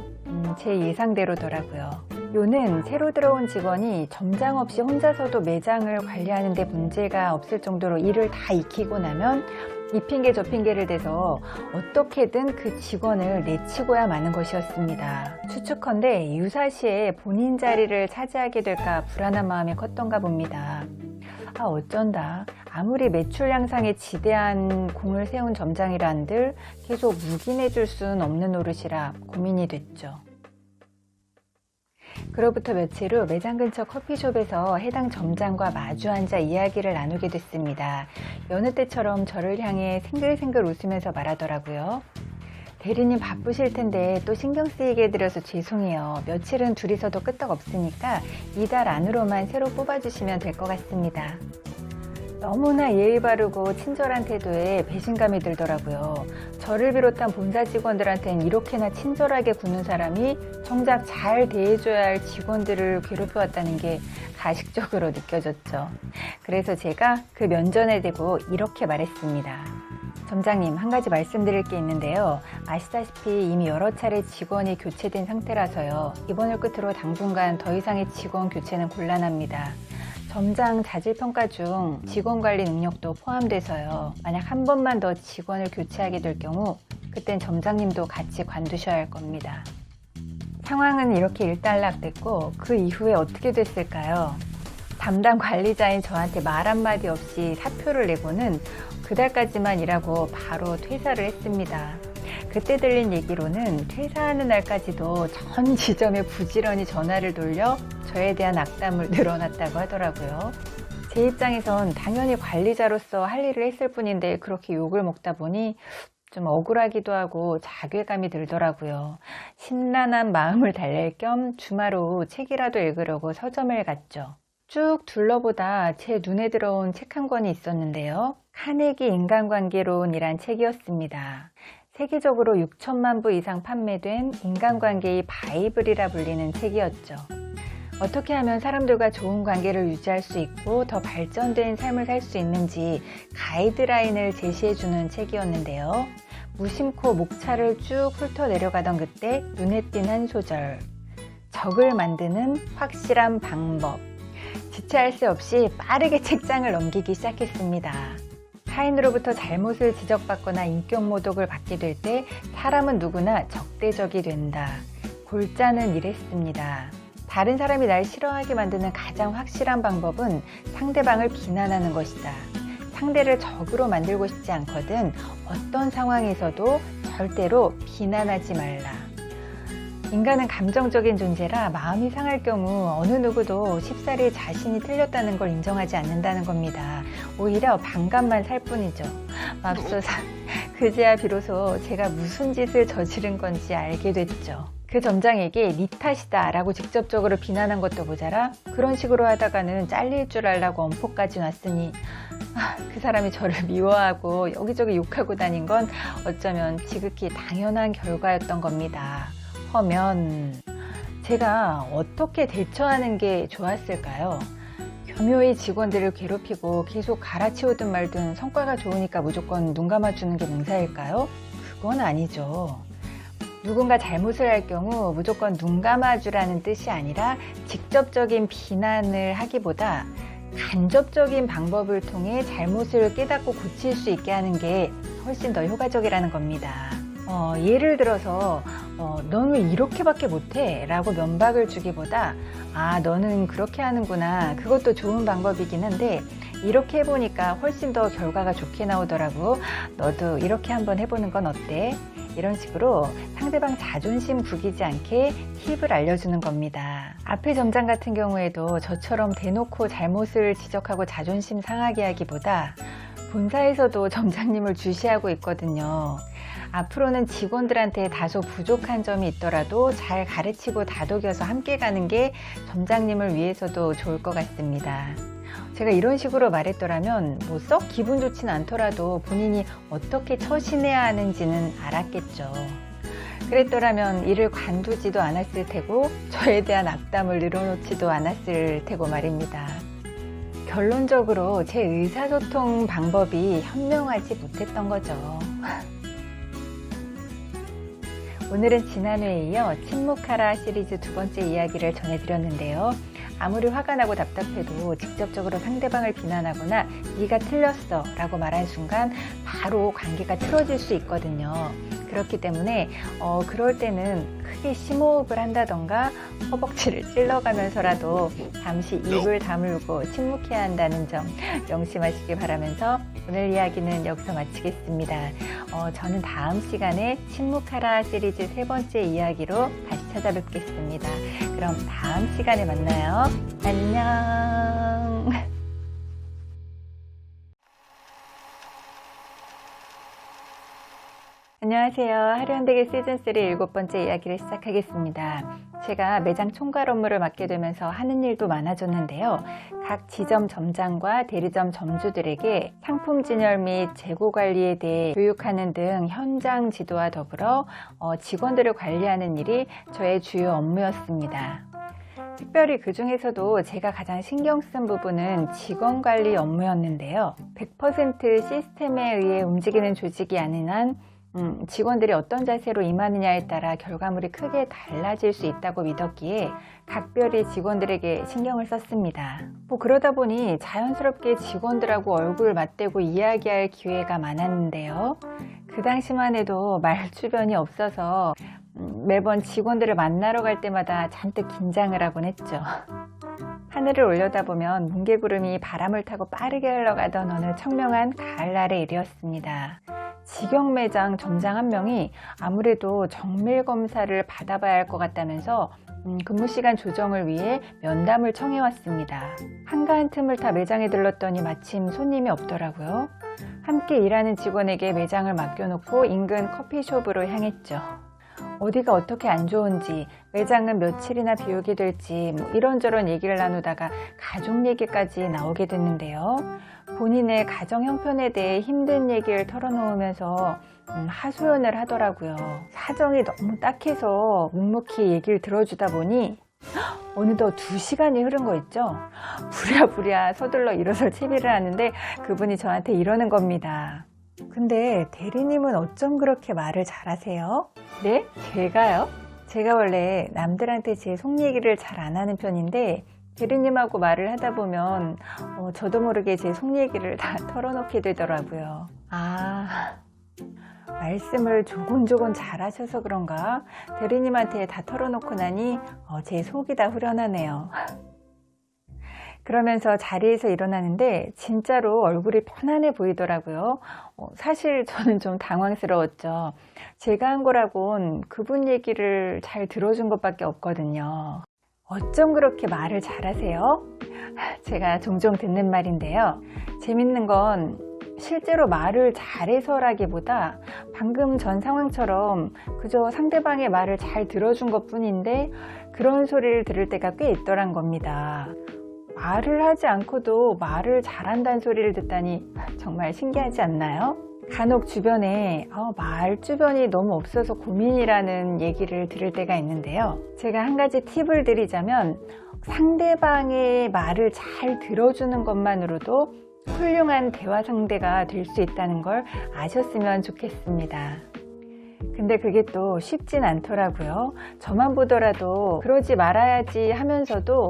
제 예상대로더라고요. 요는 새로 들어온 직원이 점장 없이 혼자서도 매장을 관리하는 데 문제가 없을 정도로 일을 다 익히고 나면 이 핑계 저 핑계를 대서 어떻게든 그 직원을 내치고야 마는 것이었습니다. 추측컨대 유사시에 본인 자리를 차지하게 될까 불안한 마음이 컸던가 봅니다. 어쩐다. 아무리 매출 향상에 지대한 공을 세운 점장이라 한들 계속 묵인해줄 수는 없는 노릇이라 고민이 됐죠. 그로부터 며칠 후 매장 근처 커피숍에서 해당 점장과 마주 앉아 이야기를 나누게 됐습니다. 여느 때처럼 저를 향해 생글생글 웃으면서 말하더라고요. 대리님 바쁘실 텐데 또 신경 쓰이게 해드려서 죄송해요. 며칠은 둘이서도 끄떡 없으니까 이달 안으로만 새로 뽑아주시면 될 것 같습니다. 너무나 예의 바르고 친절한 태도에 배신감이 들더라고요. 저를 비롯한 본사 직원들한테는 이렇게나 친절하게 굽는 사람이 정작 잘 대해줘야 할 직원들을 괴롭혀왔다는 게 가식적으로 느껴졌죠. 그래서 제가 그 면전에 대고 이렇게 말했습니다. 점장님, 한 가지 말씀드릴 게 있는데요. 아시다시피 이미 여러 차례 직원이 교체된 상태라서요. 이번을 끝으로 당분간 더 이상의 직원 교체는 곤란합니다. 점장 자질평가 중 직원관리 능력도 포함돼서요. 만약 한 번만 더 직원을 교체하게 될 경우 그땐 점장님도 같이 관두셔야 할 겁니다. 상황은 이렇게 일단락됐고 그 이후에 어떻게 됐을까요? 담당 관리자인 저한테 말 한마디 없이 사표를 내고는 그달까지만 일하고 바로 퇴사를 했습니다. 그때 들린 얘기로는 퇴사하는 날까지도 전 지점에 부지런히 전화를 돌려 저에 대한 악담을 늘어놨다고 하더라고요. 제 입장에선 당연히 관리자로서 할 일을 했을 뿐인데 그렇게 욕을 먹다 보니 좀 억울하기도 하고 자괴감이 들더라고요. 심란한 마음을 달랠 겸 주말 오후 책이라도 읽으려고 서점을 갔죠. 쭉 둘러보다 제 눈에 들어온 책 한 권이 있었는데요. 카네기 인간관계론이란 책이었습니다. 세계적으로 6천만 부 이상 판매된 인간관계의 바이블이라 불리는 책이었죠. 어떻게 하면 사람들과 좋은 관계를 유지할 수 있고 더 발전된 삶을 살 수 있는지 가이드라인을 제시해주는 책이었는데요. 무심코 목차를 쭉 훑어 내려가던 그때 눈에 띈 한 소절. 적을 만드는 확실한 방법. 지체할 새 없이 빠르게 책장을 넘기기 시작했습니다. 타인으로부터 잘못을 지적받거나 인격 모독을 받게 될 때 사람은 누구나 적대적이 된다. 골자는 이랬습니다. 다른 사람이 날 싫어하게 만드는 가장 확실한 방법은 상대방을 비난하는 것이다. 상대를 적으로 만들고 싶지 않거든 어떤 상황에서도 절대로 비난하지 말라. 인간은 감정적인 존재라 마음이 상할 경우 어느 누구도 쉽사리 자신이 틀렸다는 걸 인정하지 않는다는 겁니다. 오히려 반감만 살 뿐이죠. 맙소사 그제야 비로소 제가 무슨 짓을 저지른 건지 알게 됐죠. 그 점장에게 네 탓이다 라고 직접적으로 비난한 것도 모자라 그런 식으로 하다가는 잘릴 줄 알라고 엄포까지 놨으니 그 사람이 저를 미워하고 여기저기 욕하고 다닌 건 어쩌면 지극히 당연한 결과였던 겁니다. 허면 제가 어떻게 대처하는 게 좋았을까요? 교묘히 직원들을 괴롭히고 계속 갈아치우든 말든 성과가 좋으니까 무조건 눈 감아주는 게 맹사일까요? 그건 아니죠. 누군가 잘못을 할 경우 무조건 눈 감아주라는 뜻이 아니라 직접적인 비난을 하기보다 간접적인 방법을 통해 잘못을 깨닫고 고칠 수 있게 하는 게 훨씬 더 효과적이라는 겁니다. 예를 들어서 넌 왜 이렇게밖에 못해? 라고 면박을 주기보다 너는 그렇게 하는구나. 그것도 좋은 방법이긴 한데 이렇게 해보니까 훨씬 더 결과가 좋게 나오더라고. 너도 이렇게 한번 해보는 건 어때? 이런 식으로 상대방 자존심 구기지 않게 팁을 알려주는 겁니다. 앞에 점장 같은 경우에도 저처럼 대놓고 잘못을 지적하고 자존심 상하게 하기보다 본사에서도 점장님을 주시하고 있거든요. 앞으로는 직원들한테 다소 부족한 점이 있더라도 잘 가르치고 다독여서 함께 가는 게 점장님을 위해서도 좋을 것 같습니다. 제가 이런 식으로 말했더라면 썩 기분 좋진 않더라도 본인이 어떻게 처신해야 하는지는 알았겠죠. 그랬더라면 일을 관두지도 않았을 테고 저에 대한 악담을 늘어놓지도 않았을 테고 말입니다. 결론적으로 제 의사소통 방법이 현명하지 못했던 거죠. 오늘은 지난해에 이어 침묵하라 시리즈 두 번째 이야기를 전해드렸는데요. 아무리 화가 나고 답답해도 직접적으로 상대방을 비난하거나 네가 틀렸어 라고 말한 순간 바로 관계가 틀어질 수 있거든요. 그렇기 때문에 그럴 때는 크게 심호흡을 한다던가 허벅지를 찔러가면서라도 잠시 입을 다물고 침묵해야 한다는 점 명심하시기 바라면서 오늘 이야기는 여기서 마치겠습니다. 저는 다음 시간에 침묵하라 시리즈 3번째 이야기로 다시 찾아뵙겠습니다. 그럼 다음 시간에 만나요. 안녕. 안녕하세요. 하루현대기 시즌3 7번째 이야기를 시작하겠습니다. 제가 매장 총괄 업무를 맡게 되면서 하는 일도 많아졌는데요. 각 지점 점장과 대리점 점주들에게 상품 진열 및 재고 관리에 대해 교육하는 등 현장 지도와 더불어 직원들을 관리하는 일이 저의 주요 업무였습니다. 특별히 그 중에서도 제가 가장 신경 쓴 부분은 직원 관리 업무였는데요. 100% 시스템에 의해 움직이는 조직이 아닌 한 직원들이 어떤 자세로 임하느냐에 따라 결과물이 크게 달라질 수 있다고 믿었기에 각별히 직원들에게 신경을 썼습니다. 그러다 보니 자연스럽게 직원들하고 얼굴 맞대고 이야기할 기회가 많았는데요. 그 당시만 해도 말 주변이 없어서 매번 직원들을 만나러 갈 때마다 잔뜩 긴장을 하곤 했죠. 하늘을 올려다보면 뭉게구름이 바람을 타고 빠르게 흘러가던 어느 청명한 가을날의 일이었습니다. 직영 매장 점장 한 명이 아무래도 정밀 검사를 받아봐야 할 것 같다면서 근무 시간 조정을 위해 면담을 청해 왔습니다. 한가한 틈을 타 매장에 들렀더니 마침 손님이 없더라고요. 함께 일하는 직원에게 매장을 맡겨놓고 인근 커피숍으로 향했죠. 어디가 어떻게 안 좋은지, 매장은 며칠이나 비우게 될지 이런저런 얘기를 나누다가 가족 얘기까지 나오게 됐는데요. 본인의 가정 형편에 대해 힘든 얘기를 털어놓으면서 하소연을 하더라고요. 사정이 너무 딱해서 묵묵히 얘기를 들어주다 보니 어느덧 2시간이 흐른 거 있죠. 부랴부랴 서둘러 일어서 채비를 하는데 그분이 저한테 이러는 겁니다. 근데 대리님은 어쩜 그렇게 말을 잘하세요? 네? 제가요? 제가 원래 남들한테 제 속 얘기를 잘 안 하는 편인데 대리님하고 말을 하다 보면 저도 모르게 제 속 얘기를 다 털어놓게 되더라고요. 말씀을 조곤조곤 잘하셔서 그런가 대리님한테 다 털어놓고 나니 제 속이 다 후련하네요. 그러면서 자리에서 일어나는데 진짜로 얼굴이 편안해 보이더라고요. 사실 저는 좀 당황스러웠죠. 제가 한 거라곤 그분 얘기를 잘 들어준 것밖에 없거든요. 어쩜 그렇게 말을 잘하세요? 제가 종종 듣는 말인데요. 재밌는 건 실제로 말을 잘해서라기보다 방금 전 상황처럼 그저 상대방의 말을 잘 들어준 것 뿐인데 그런 소리를 들을 때가 꽤 있더란 겁니다. 말을 하지 않고도 말을 잘한다는 소리를 듣다니 정말 신기하지 않나요? 간혹 주변에 말 주변이 너무 없어서 고민이라는 얘기를 들을 때가 있는데요. 제가 한 가지 팁을 드리자면 상대방의 말을 잘 들어주는 것만으로도 훌륭한 대화 상대가 될 수 있다는 걸 아셨으면 좋겠습니다. 근데 그게 또 쉽진 않더라고요. 저만 보더라도 그러지 말아야지 하면서도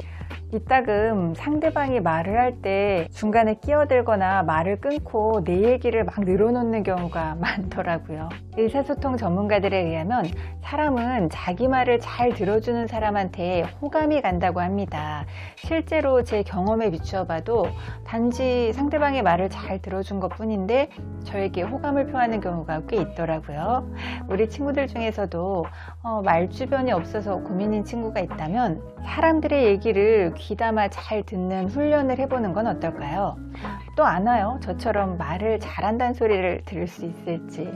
이따금 상대방이 말을 할 때 중간에 끼어들거나 말을 끊고 내 얘기를 막 늘어놓는 경우가 많더라고요. 의사소통 전문가들에 의하면 사람은 자기 말을 잘 들어주는 사람한테 호감이 간다고 합니다. 실제로 제 경험에 비추어 봐도 단지 상대방의 말을 잘 들어준 것 뿐인데 저에게 호감을 표하는 경우가 꽤 있더라고요. 우리 친구들 중에서도 말 주변이 없어서 고민인 친구가 있다면 사람들의 얘기를 귀담아 잘 듣는 훈련을 해보는 건 어떨까요? 또 아나요? 저처럼 말을 잘한다는 소리를 들을 수 있을지.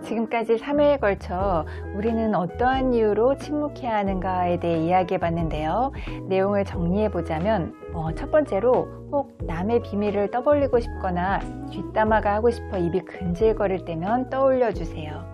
지금까지 3회에 걸쳐 우리는 어떠한 이유로 침묵해야 하는가에 대해 이야기해 봤는데요. 내용을 정리해 보자면 첫 번째로 꼭 남의 비밀을 떠벌리고 싶거나 뒷담화가 하고 싶어 입이 근질거릴 때면 떠올려 주세요.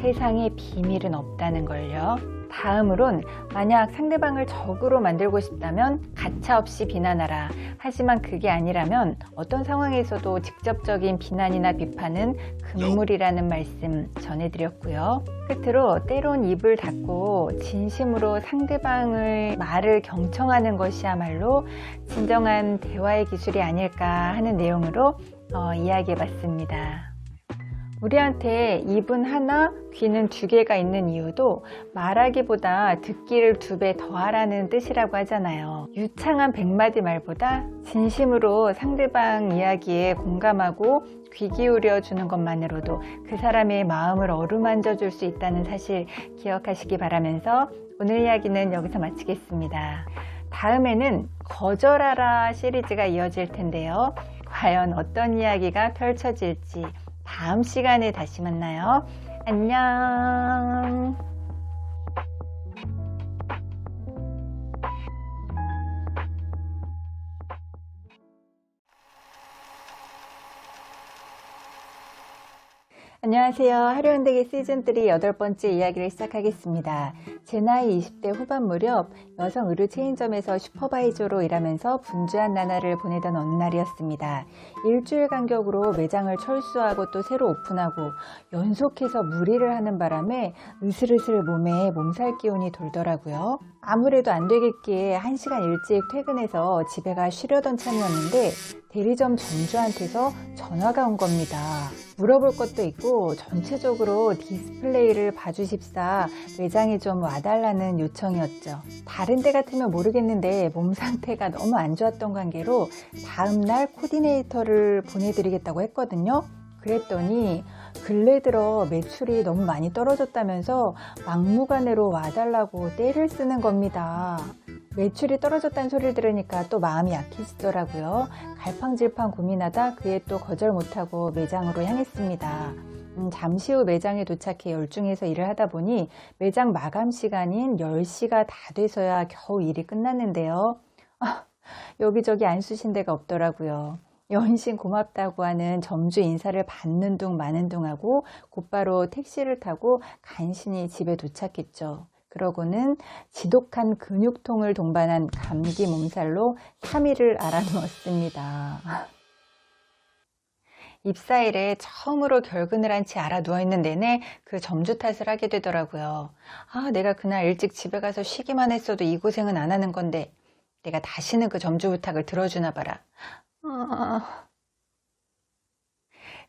세상에 비밀은 없다는 걸요. 다음으론 만약 상대방을 적으로 만들고 싶다면 가차없이 비난하라. 하지만 그게 아니라면 어떤 상황에서도 직접적인 비난이나 비판은 금물이라는 말씀 전해드렸고요. 끝으로 때론 입을 닫고 진심으로 상대방의 말을 경청하는 것이야말로 진정한 대화의 기술이 아닐까 하는 내용으로 이야기해봤습니다. 우리한테 입은 하나, 귀는 2개가 있는 이유도 말하기보다 듣기를 2배 더 하라는 뜻이라고 하잖아요. 유창한 100마디 말보다 진심으로 상대방 이야기에 공감하고 귀 기울여 주는 것만으로도 그 사람의 마음을 어루만져 줄 수 있다는 사실 기억하시기 바라면서 오늘 이야기는 여기서 마치겠습니다. 다음에는 거절하라 시리즈가 이어질 텐데요. 과연 어떤 이야기가 펼쳐질지 다음 시간에 다시 만나요. 안녕. 안녕하세요. 하루현대기 시즌3 8번째 이야기를 시작하겠습니다. 제 나이 20대 후반 무렵 여성 의류 체인점에서 슈퍼바이저로 일하면서 분주한 나날을 보내던 어느 날이었습니다. 일주일 간격으로 매장을 철수하고 또 새로 오픈하고 연속해서 무리를 하는 바람에 으슬으슬 몸에 몸살 기운이 돌더라고요. 아무래도 안 되겠기에 1시간 일찍 퇴근해서 집에 가 쉬려던 참이었는데 대리점 점주한테서 전화가 온 겁니다. 물어볼 것도 있고 전체적으로 디스플레이를 봐주십사 매장에 좀 와달라는 요청이었죠. 다른 데 같으면 모르겠는데 몸 상태가 너무 안 좋았던 관계로 다음날 코디네이터를 보내드리겠다고 했거든요. 그랬더니 근래 들어 매출이 너무 많이 떨어졌다면서 막무가내로 와달라고 떼를 쓰는 겁니다. 매출이 떨어졌다는 소리를 들으니까 또 마음이 약해지더라고요. 갈팡질팡 고민하다 그에 또 거절 못하고 매장으로 향했습니다. 잠시 후 매장에 도착해 열중해서 일을 하다 보니 매장 마감 시간인 10시가 다 돼서야 겨우 일이 끝났는데요. 여기저기 안 쑤신 데가 없더라고요. 연신 고맙다고 하는 점주 인사를 받는 둥 마는 둥 하고 곧바로 택시를 타고 간신히 집에 도착했죠. 그러고는 지독한 근육통을 동반한 감기 몸살로 3일을 알아누웠습니다. 입사일에 처음으로 결근을 한 채 알아 누워있는 내내 그 점주 탓을 하게 되더라고요. 내가 그날 일찍 집에 가서 쉬기만 했어도 이 고생은 안 하는 건데 내가 다시는 그 점주 부탁을 들어주나 봐라.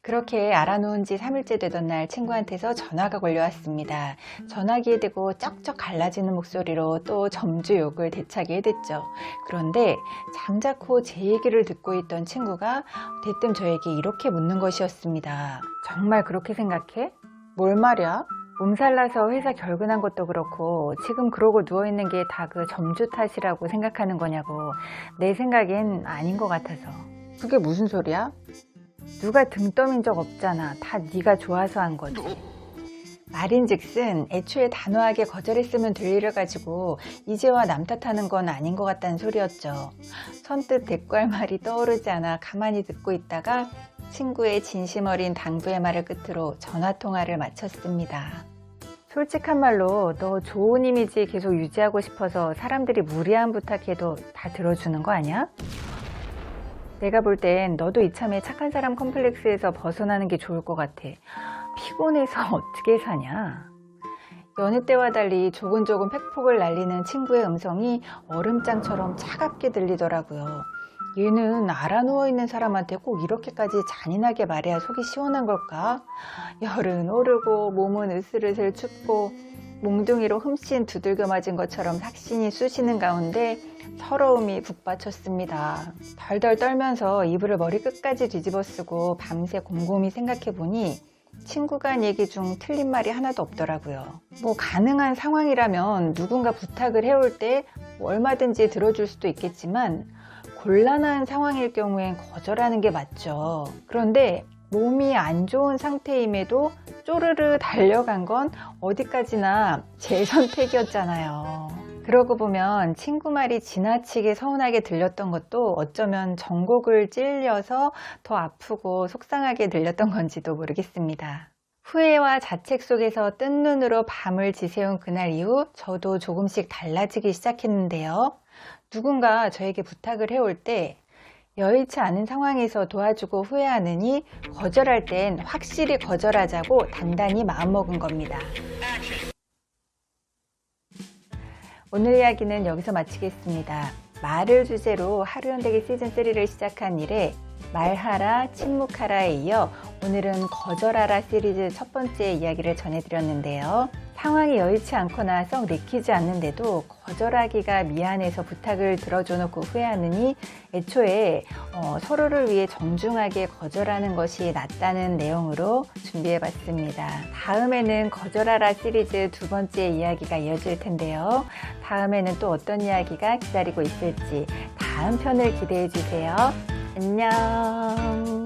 그렇게 알아놓은 지 3일째 되던 날 친구한테서 전화가 걸려왔습니다. 전화기에 대고 쩍쩍 갈라지는 목소리로 또 점주 욕을 되차게 됐죠. 그런데 잠자코 제 얘기를 듣고 있던 친구가 대뜸 저에게 이렇게 묻는 것이었습니다. 정말 그렇게 생각해? 뭘 말이야? 몸살나서 회사 결근한 것도 그렇고 지금 그러고 누워있는 게 다 그 점주 탓이라고 생각하는 거냐고. 내 생각엔 아닌 것 같아서. 그게 무슨 소리야? 누가 등 떠민 적 없잖아. 다 네가 좋아서 한 거지. 말인즉슨 애초에 단호하게 거절했으면 될 일을 가지고 이제와 남 탓하는 건 아닌 것 같다는 소리였죠. 선뜻 대꾸할 말이 떠오르지 않아 가만히 듣고 있다가 친구의 진심 어린 당부의 말을 끝으로 전화통화를 마쳤습니다. 솔직한 말로 너 좋은 이미지 계속 유지하고 싶어서 사람들이 무리한 부탁해도 다 들어주는 거 아니야? 내가 볼 땐 너도 이참에 착한 사람 컴플렉스에서 벗어나는 게 좋을 것 같아. 피곤해서 어떻게 사냐? 여느 때와 달리 조근조근 팩폭을 날리는 친구의 음성이 얼음장처럼 차갑게 들리더라고요. 얘는 알아 누워있는 사람한테 꼭 이렇게까지 잔인하게 말해야 속이 시원한 걸까? 열은 오르고 몸은 으슬으슬 춥고 몽둥이로 흠씬 두들겨 맞은 것처럼 삭신이 쑤시는 가운데 서러움이 북받쳤습니다. 덜덜 떨면서 이불을 머리 끝까지 뒤집어 쓰고 밤새 곰곰이 생각해보니 친구가 한 얘기 중 틀린 말이 하나도 없더라고요. 가능한 상황이라면 누군가 부탁을 해올 때 얼마든지 들어줄 수도 있겠지만 곤란한 상황일 경우엔 거절하는 게 맞죠. 그런데 몸이 안 좋은 상태임에도 쪼르르 달려간 건 어디까지나 제 선택이었잖아요. 그러고 보면 친구 말이 지나치게 서운하게 들렸던 것도 어쩌면 전곡을 찔려서 더 아프고 속상하게 들렸던 건지도 모르겠습니다. 후회와 자책 속에서 뜬 눈으로 밤을 지새운 그날 이후 저도 조금씩 달라지기 시작했는데요. 누군가 저에게 부탁을 해올 때 여의치 않은 상황에서 도와주고 후회하느니 거절할 땐 확실히 거절하자고 단단히 마음먹은 겁니다. 오늘 이야기는 여기서 마치겠습니다. 말을 주제로 하루현대기 시즌3를 시작한 이래 말하라, 침묵하라에 이어 오늘은 거절하라 시리즈 첫 번째 이야기를 전해드렸는데요. 상황이 여의치 않거나 썩 내키지 않는데도 거절하기가 미안해서 부탁을 들어줘놓고 후회하느니 애초에 서로를 위해 정중하게 거절하는 것이 낫다는 내용으로 준비해봤습니다. 다음에는 거절하라 시리즈 두 번째 이야기가 이어질 텐데요. 다음에는 또 어떤 이야기가 기다리고 있을지 다음 편을 기대해주세요. 안녕.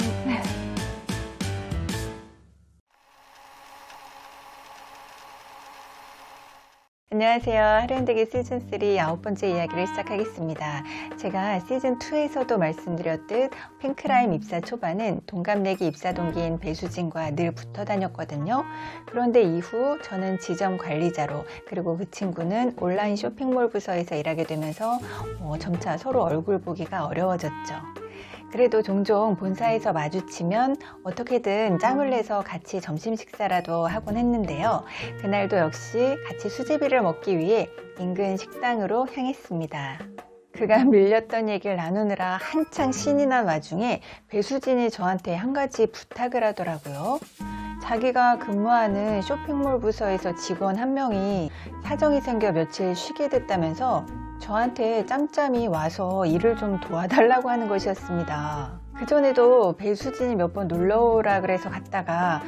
안녕하세요. 하루흔들기 시즌3 9번째 이야기를 시작하겠습니다. 제가 시즌2에서도 말씀드렸듯 핑크라임 입사 초반은 동갑내기 입사 동기인 배수진과 늘 붙어 다녔거든요. 그런데 이후 저는 지점 관리자로, 그리고 그 친구는 온라인 쇼핑몰 부서에서 일하게 되면서 점차 서로 얼굴 보기가 어려워졌죠. 그래도 종종 본사에서 마주치면 어떻게든 짬을 내서 같이 점심 식사라도 하곤 했는데요. 그날도 역시 같이 수제비를 먹기 위해 인근 식당으로 향했습니다. 그가 밀렸던 얘기를 나누느라 한창 신이 난 와중에 배수진이 저한테 한 가지 부탁을 하더라고요. 자기가 근무하는 쇼핑몰 부서에서 직원 한 명이 사정이 생겨 며칠 쉬게 됐다면서 저한테 짬짬이 와서 일을 좀 도와달라고 하는 것이었습니다. 그전에도 배수진이 몇 번 놀러오라 그래서 갔다가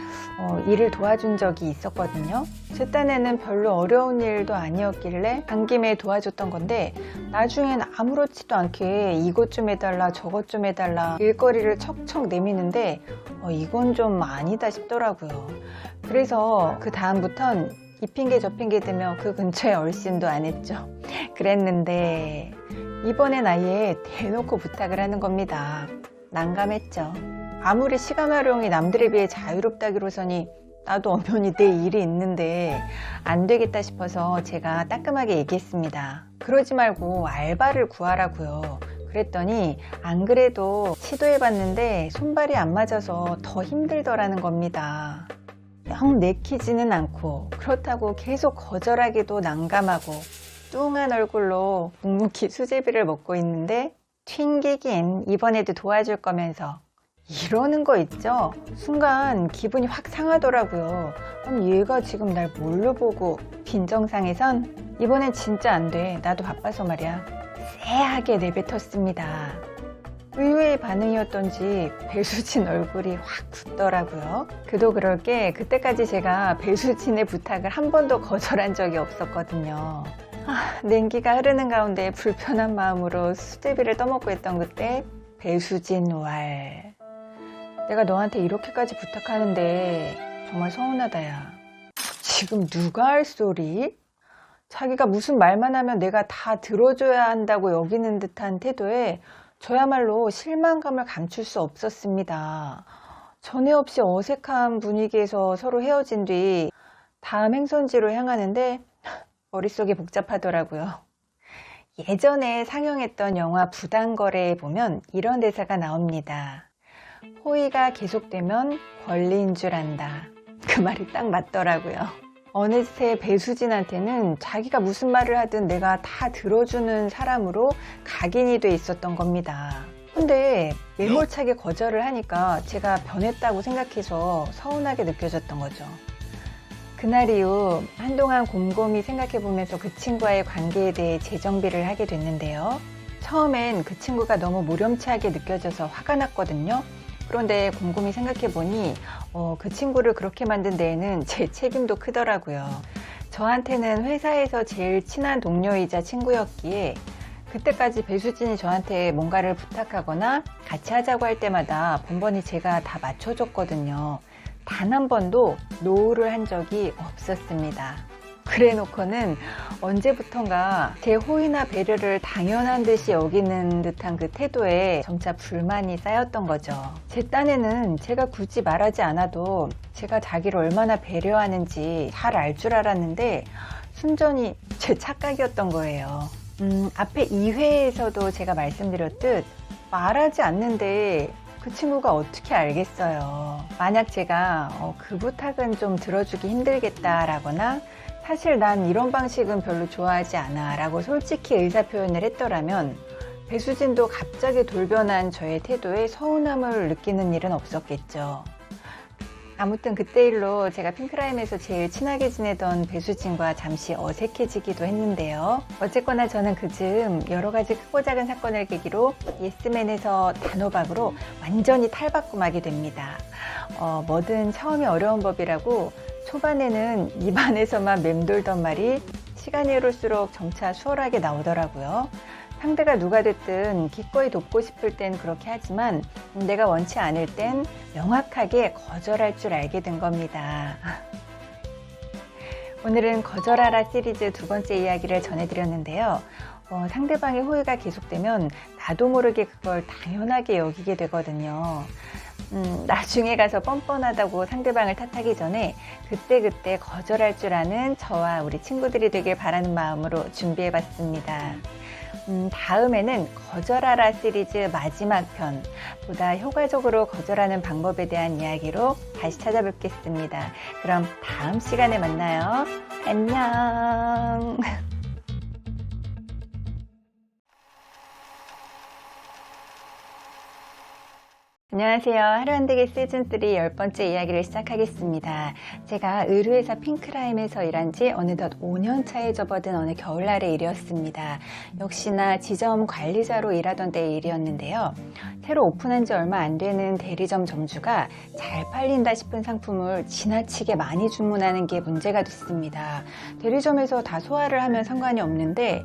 일을 도와준 적이 있었거든요. 제 딴에는 별로 어려운 일도 아니었길래 간 김에 도와줬던 건데 나중엔 아무렇지도 않게 이것 좀 해달라 저것 좀 해달라 일거리를 척척 내미는데 이건 좀 아니다 싶더라고요. 그래서 그 다음부턴 이 핑계 저 핑계 대며 그 근처에 얼씬도 안 했죠. 그랬는데 이번엔 아예 대놓고 부탁을 하는 겁니다. 난감했죠. 아무리 시간 활용이 남들에 비해 자유롭다기로서니 나도 엄연히 내 일이 있는데 안 되겠다 싶어서 제가 따끔하게 얘기했습니다. 그러지 말고 알바를 구하라고요. 그랬더니 안 그래도 시도해봤는데 손발이 안 맞아서 더 힘들더라는 겁니다. 영 내키지는 않고 그렇다고 계속 거절하기도 난감하고 뚱한 얼굴로 묵묵히 수제비를 먹고 있는데 튕기긴 이번에도 도와줄 거면서 이러는 거 있죠? 순간 기분이 확 상하더라고요. 아니 얘가 지금 날 뭘로 보고 빈정상해선 이번엔 진짜 안 돼. 나도 바빠서 말이야. 쎄하게 내뱉었습니다. 의외의 반응이었던지 배수진 얼굴이 확 굳더라고요. 그도 그럴 게 그때까지 제가 배수진의 부탁을 한 번도 거절한 적이 없었거든요. 냉기가 흐르는 가운데 불편한 마음으로 수제비를 떠먹고 있던 그때 배수진 왈. 내가 너한테 이렇게까지 부탁하는데 정말 서운하다 야. 지금 누가 할 소리? 자기가 무슨 말만 하면 내가 다 들어줘야 한다고 여기는 듯한 태도에 저야말로 실망감을 감출 수 없었습니다. 전에 없이 어색한 분위기에서 서로 헤어진 뒤 다음 행선지로 향하는데 머릿속이 복잡하더라고요. 예전에 상영했던 영화 부당거래에 보면 이런 대사가 나옵니다. 호의가 계속되면 권리인 줄 안다. 그 말이 딱 맞더라고요. 어느새 배수진한테는 자기가 무슨 말을 하든 내가 다 들어주는 사람으로 각인이 돼 있었던 겁니다. 근데 매몰차게 거절을 하니까 제가 변했다고 생각해서 서운하게 느껴졌던 거죠. 그날 이후 한동안 곰곰이 생각해보면서 그 친구와의 관계에 대해 재정비를 하게 됐는데요. 처음엔 그 친구가 너무 모렴치하게 느껴져서 화가 났거든요. 그런데 곰곰이 생각해보니 그 친구를 그렇게 만든 데에는 제 책임도 크더라고요. 저한테는 회사에서 제일 친한 동료이자 친구였기에 그때까지 배수진이 저한테 뭔가를 부탁하거나 같이 하자고 할 때마다 번번이 제가 다 맞춰줬거든요. 단 한 번도 노를 한 적이 없었습니다. 그래 놓고는 언제부턴가 제 호의나 배려를 당연한 듯이 여기는 듯한 그 태도에 점차 불만이 쌓였던 거죠. 제 딴에는 제가 굳이 말하지 않아도 제가 자기를 얼마나 배려하는지 잘 알 줄 알았는데 순전히 제 착각이었던 거예요. 앞에 2회에서도 제가 말씀드렸듯 말하지 않는데 그 친구가 어떻게 알겠어요. 만약 제가 그 부탁은 좀 들어주기 힘들겠다라거나 사실 난 이런 방식은 별로 좋아하지 않아 라고 솔직히 의사표현을 했더라면 배수진도 갑자기 돌변한 저의 태도에 서운함을 느끼는 일은 없었겠죠. 아무튼 그때 일로 제가 핑크라임에서 제일 친하게 지내던 배수진과 잠시 어색해지기도 했는데요. 어쨌거나 저는 그즈음 여러 가지 크고 작은 사건을 계기로 예스맨에서 단호박으로 완전히 탈바꿈하게 됩니다. 뭐든 처음이 어려운 법이라고 초반에는 입안에서만 맴돌던 말이 시간이 흐를수록 점차 수월하게 나오더라고요. 상대가 누가 됐든 기꺼이 돕고 싶을 땐 그렇게 하지만 내가 원치 않을 땐 명확하게 거절할 줄 알게 된 겁니다. 오늘은 거절하라 시리즈 두 번째 이야기를 전해드렸는데요. 상대방의 호의가 계속되면 나도 모르게 그걸 당연하게 여기게 되거든요. 나중에 가서 뻔뻔하다고 상대방을 탓하기 전에 그때그때 거절할 줄 아는 저와 우리 친구들이 되길 바라는 마음으로 준비해봤습니다. 다음에는 거절하라 시리즈 마지막 편, 보다 효과적으로 거절하는 방법에 대한 이야기로 다시 찾아뵙겠습니다. 그럼 다음 시간에 만나요. 안녕. 안녕하세요. 하루 안 되게 시즌3 10번째 이야기를 시작하겠습니다. 제가 의류회사 핑크라임에서 일한 지 어느덧 5년 차에 접어든 어느 겨울날의 일이었습니다. 역시나 지점 관리자로 일하던 때의 일이었는데요. 새로 오픈한 지 얼마 안 되는 대리점 점주가 잘 팔린다 싶은 상품을 지나치게 많이 주문하는 게 문제가 됐습니다. 대리점에서 다 소화를 하면 상관이 없는데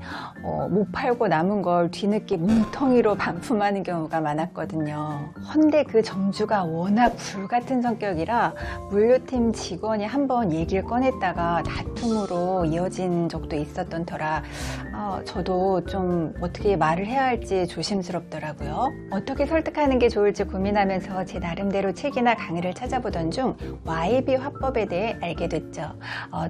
못 팔고 남은 걸 뒤늦게 뭉텅이로 반품하는 경우가 많았거든요. 헌데 그 점주가 워낙 불같은 성격이라 물류팀 직원이 한번 얘기를 꺼냈다가 다툼으로 이어진 적도 있었던 터라 저도 좀 어떻게 말을 해야 할지 조심스럽더라고요. 어떻게 설득하는 게 좋을지 고민하면서 제 나름대로 책이나 강의를 찾아보던 중 YB 화법에 대해 알게 됐죠.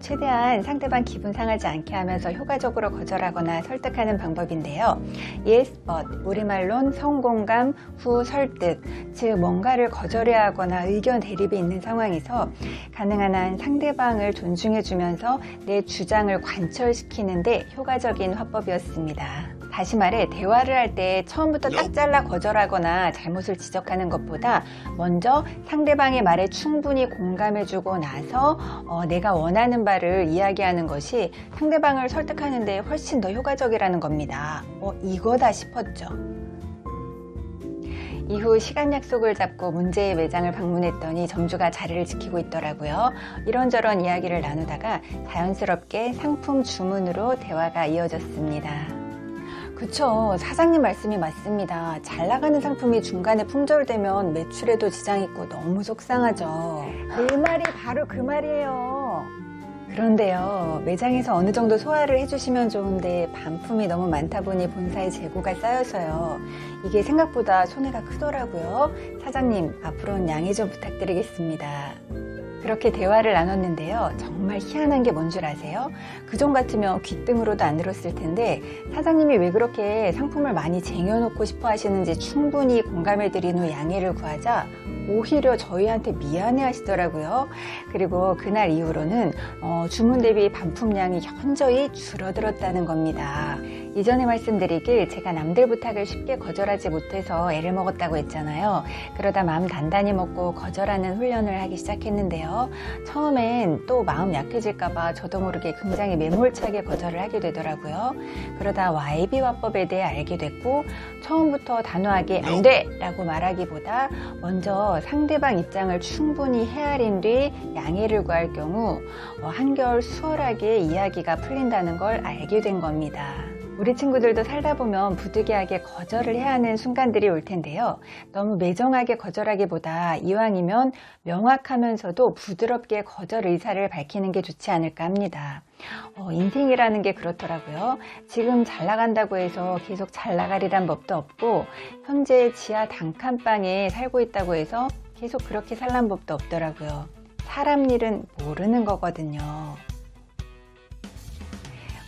최대한 상대방 기분 상하지 않게 하면서 효과적으로 거절하거나 설득하는 방법인데요. Yes, but 우리말론 성공감 후 설득, 즉 뭔가를 거절해야 하거나 의견 대립이 있는 상황에서 가능한 한 상대방을 존중해주면서 내 주장을 관철시키는데 효과적인 화법이었습니다. 다시 말해 대화를 할 때 처음부터 딱 잘라 거절하거나 잘못을 지적하는 것보다 먼저 상대방의 말에 충분히 공감해주고 나서 내가 원하는 바를 이야기하는 것이 상대방을 설득하는 데 훨씬 더 효과적이라는 겁니다. 이거다 싶었죠. 이후 시간 약속을 잡고 문제의 매장을 방문했더니 점주가 자리를 지키고 있더라고요. 이런저런 이야기를 나누다가 자연스럽게 상품 주문으로 대화가 이어졌습니다. 그쵸, 사장님 말씀이 맞습니다. 잘 나가는 상품이 중간에 품절되면 매출에도 지장이 있고 너무 속상하죠. 내 말이 바로 그 말이에요. 그런데요, 매장에서 어느 정도 소화를 해주시면 좋은데 반품이 너무 많다 보니 본사에 재고가 쌓여서요. 이게 생각보다 손해가 크더라고요. 사장님, 앞으로는 양해 좀 부탁드리겠습니다. 그렇게 대화를 나눴는데요. 정말 희한한 게 뭔 줄 아세요? 그전 같으면 귓등으로도 안 들었을 텐데 사장님이 왜 그렇게 상품을 많이 쟁여놓고 싶어 하시는지 충분히 공감해드린 후 양해를 구하자 오히려 저희한테 미안해 하시더라고요. 그리고 그날 이후로는 주문 대비 반품량이 현저히 줄어들었다는 겁니다. 이전에 말씀드리길 제가 남들 부탁을 쉽게 거절하지 못해서 애를 먹었다고 했잖아요. 그러다 마음 단단히 먹고 거절하는 훈련을 하기 시작했는데요. 처음엔 또 마음 약해질까봐 저도 모르게 굉장히 매몰차게 거절을 하게 되더라고요. 그러다 YB 화법에 대해 알게 됐고 처음부터 단호하게 안 돼! 라고 말하기보다 먼저 상대방 입장을 충분히 헤아린 뒤 양해를 구할 경우 한결 수월하게 이야기가 풀린다는 걸 알게 된 겁니다. 우리 친구들도 살다 보면 부득이하게 거절을 해야 하는 순간들이 올 텐데요. 너무 매정하게 거절하기보다 이왕이면 명확하면서도 부드럽게 거절 의사를 밝히는 게 좋지 않을까 합니다. 인생이라는 게 그렇더라고요. 지금 잘 나간다고 해서 계속 잘 나가리란 법도 없고 현재 지하 단칸방에 살고 있다고 해서 계속 그렇게 살란 법도 없더라고요. 사람 일은 모르는 거거든요.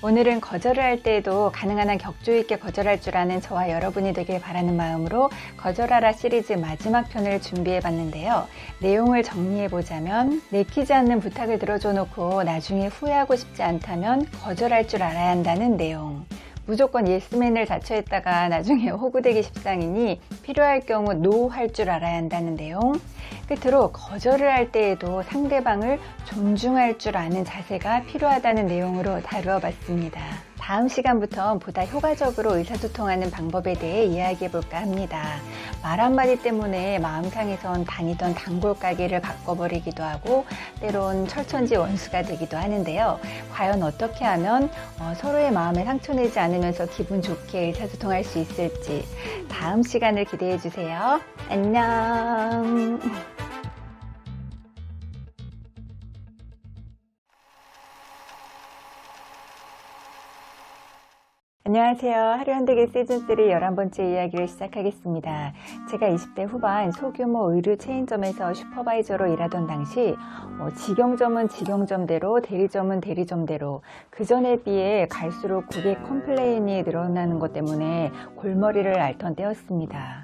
오늘은 거절을 할 때에도 가능한 한 격조 있게 거절할 줄 아는 저와 여러분이 되길 바라는 마음으로 거절하라 시리즈 마지막 편을 준비해 봤는데요. 내용을 정리해 보자면 내키지 않는 부탁을 들어줘 놓고 나중에 후회하고 싶지 않다면 거절할 줄 알아야 한다는 내용. 무조건 예스맨을 자처했다가 나중에 호구되기 십상이니 필요할 경우 노 할 줄 알아야 한다는 내용. 끝으로 거절을 할 때에도 상대방을 존중할 줄 아는 자세가 필요하다는 내용으로 다루어 봤습니다. 다음 시간부터 보다 효과적으로 의사소통하는 방법에 대해 이야기해 볼까 합니다. 말 한마디 때문에 마음 상해선 다니던 단골 가게를 바꿔버리기도 하고 때론 철천지 원수가 되기도 하는데요. 과연 어떻게 하면 서로의 마음에 상처내지 않으면서 기분 좋게 의사소통할 수 있을지 다음 시간을 기대해 주세요. 안녕. 안녕하세요. 하루 한대기 시즌3 11번째 이야기를 시작하겠습니다. 제가 20대 후반 소규모 의류 체인점에서 슈퍼바이저로 일하던 당시 직영점은 직영점대로 대리점은 대리점대로 그 전에 비해 갈수록 고객 컴플레인이 늘어나는 것 때문에 골머리를 앓던 때였습니다.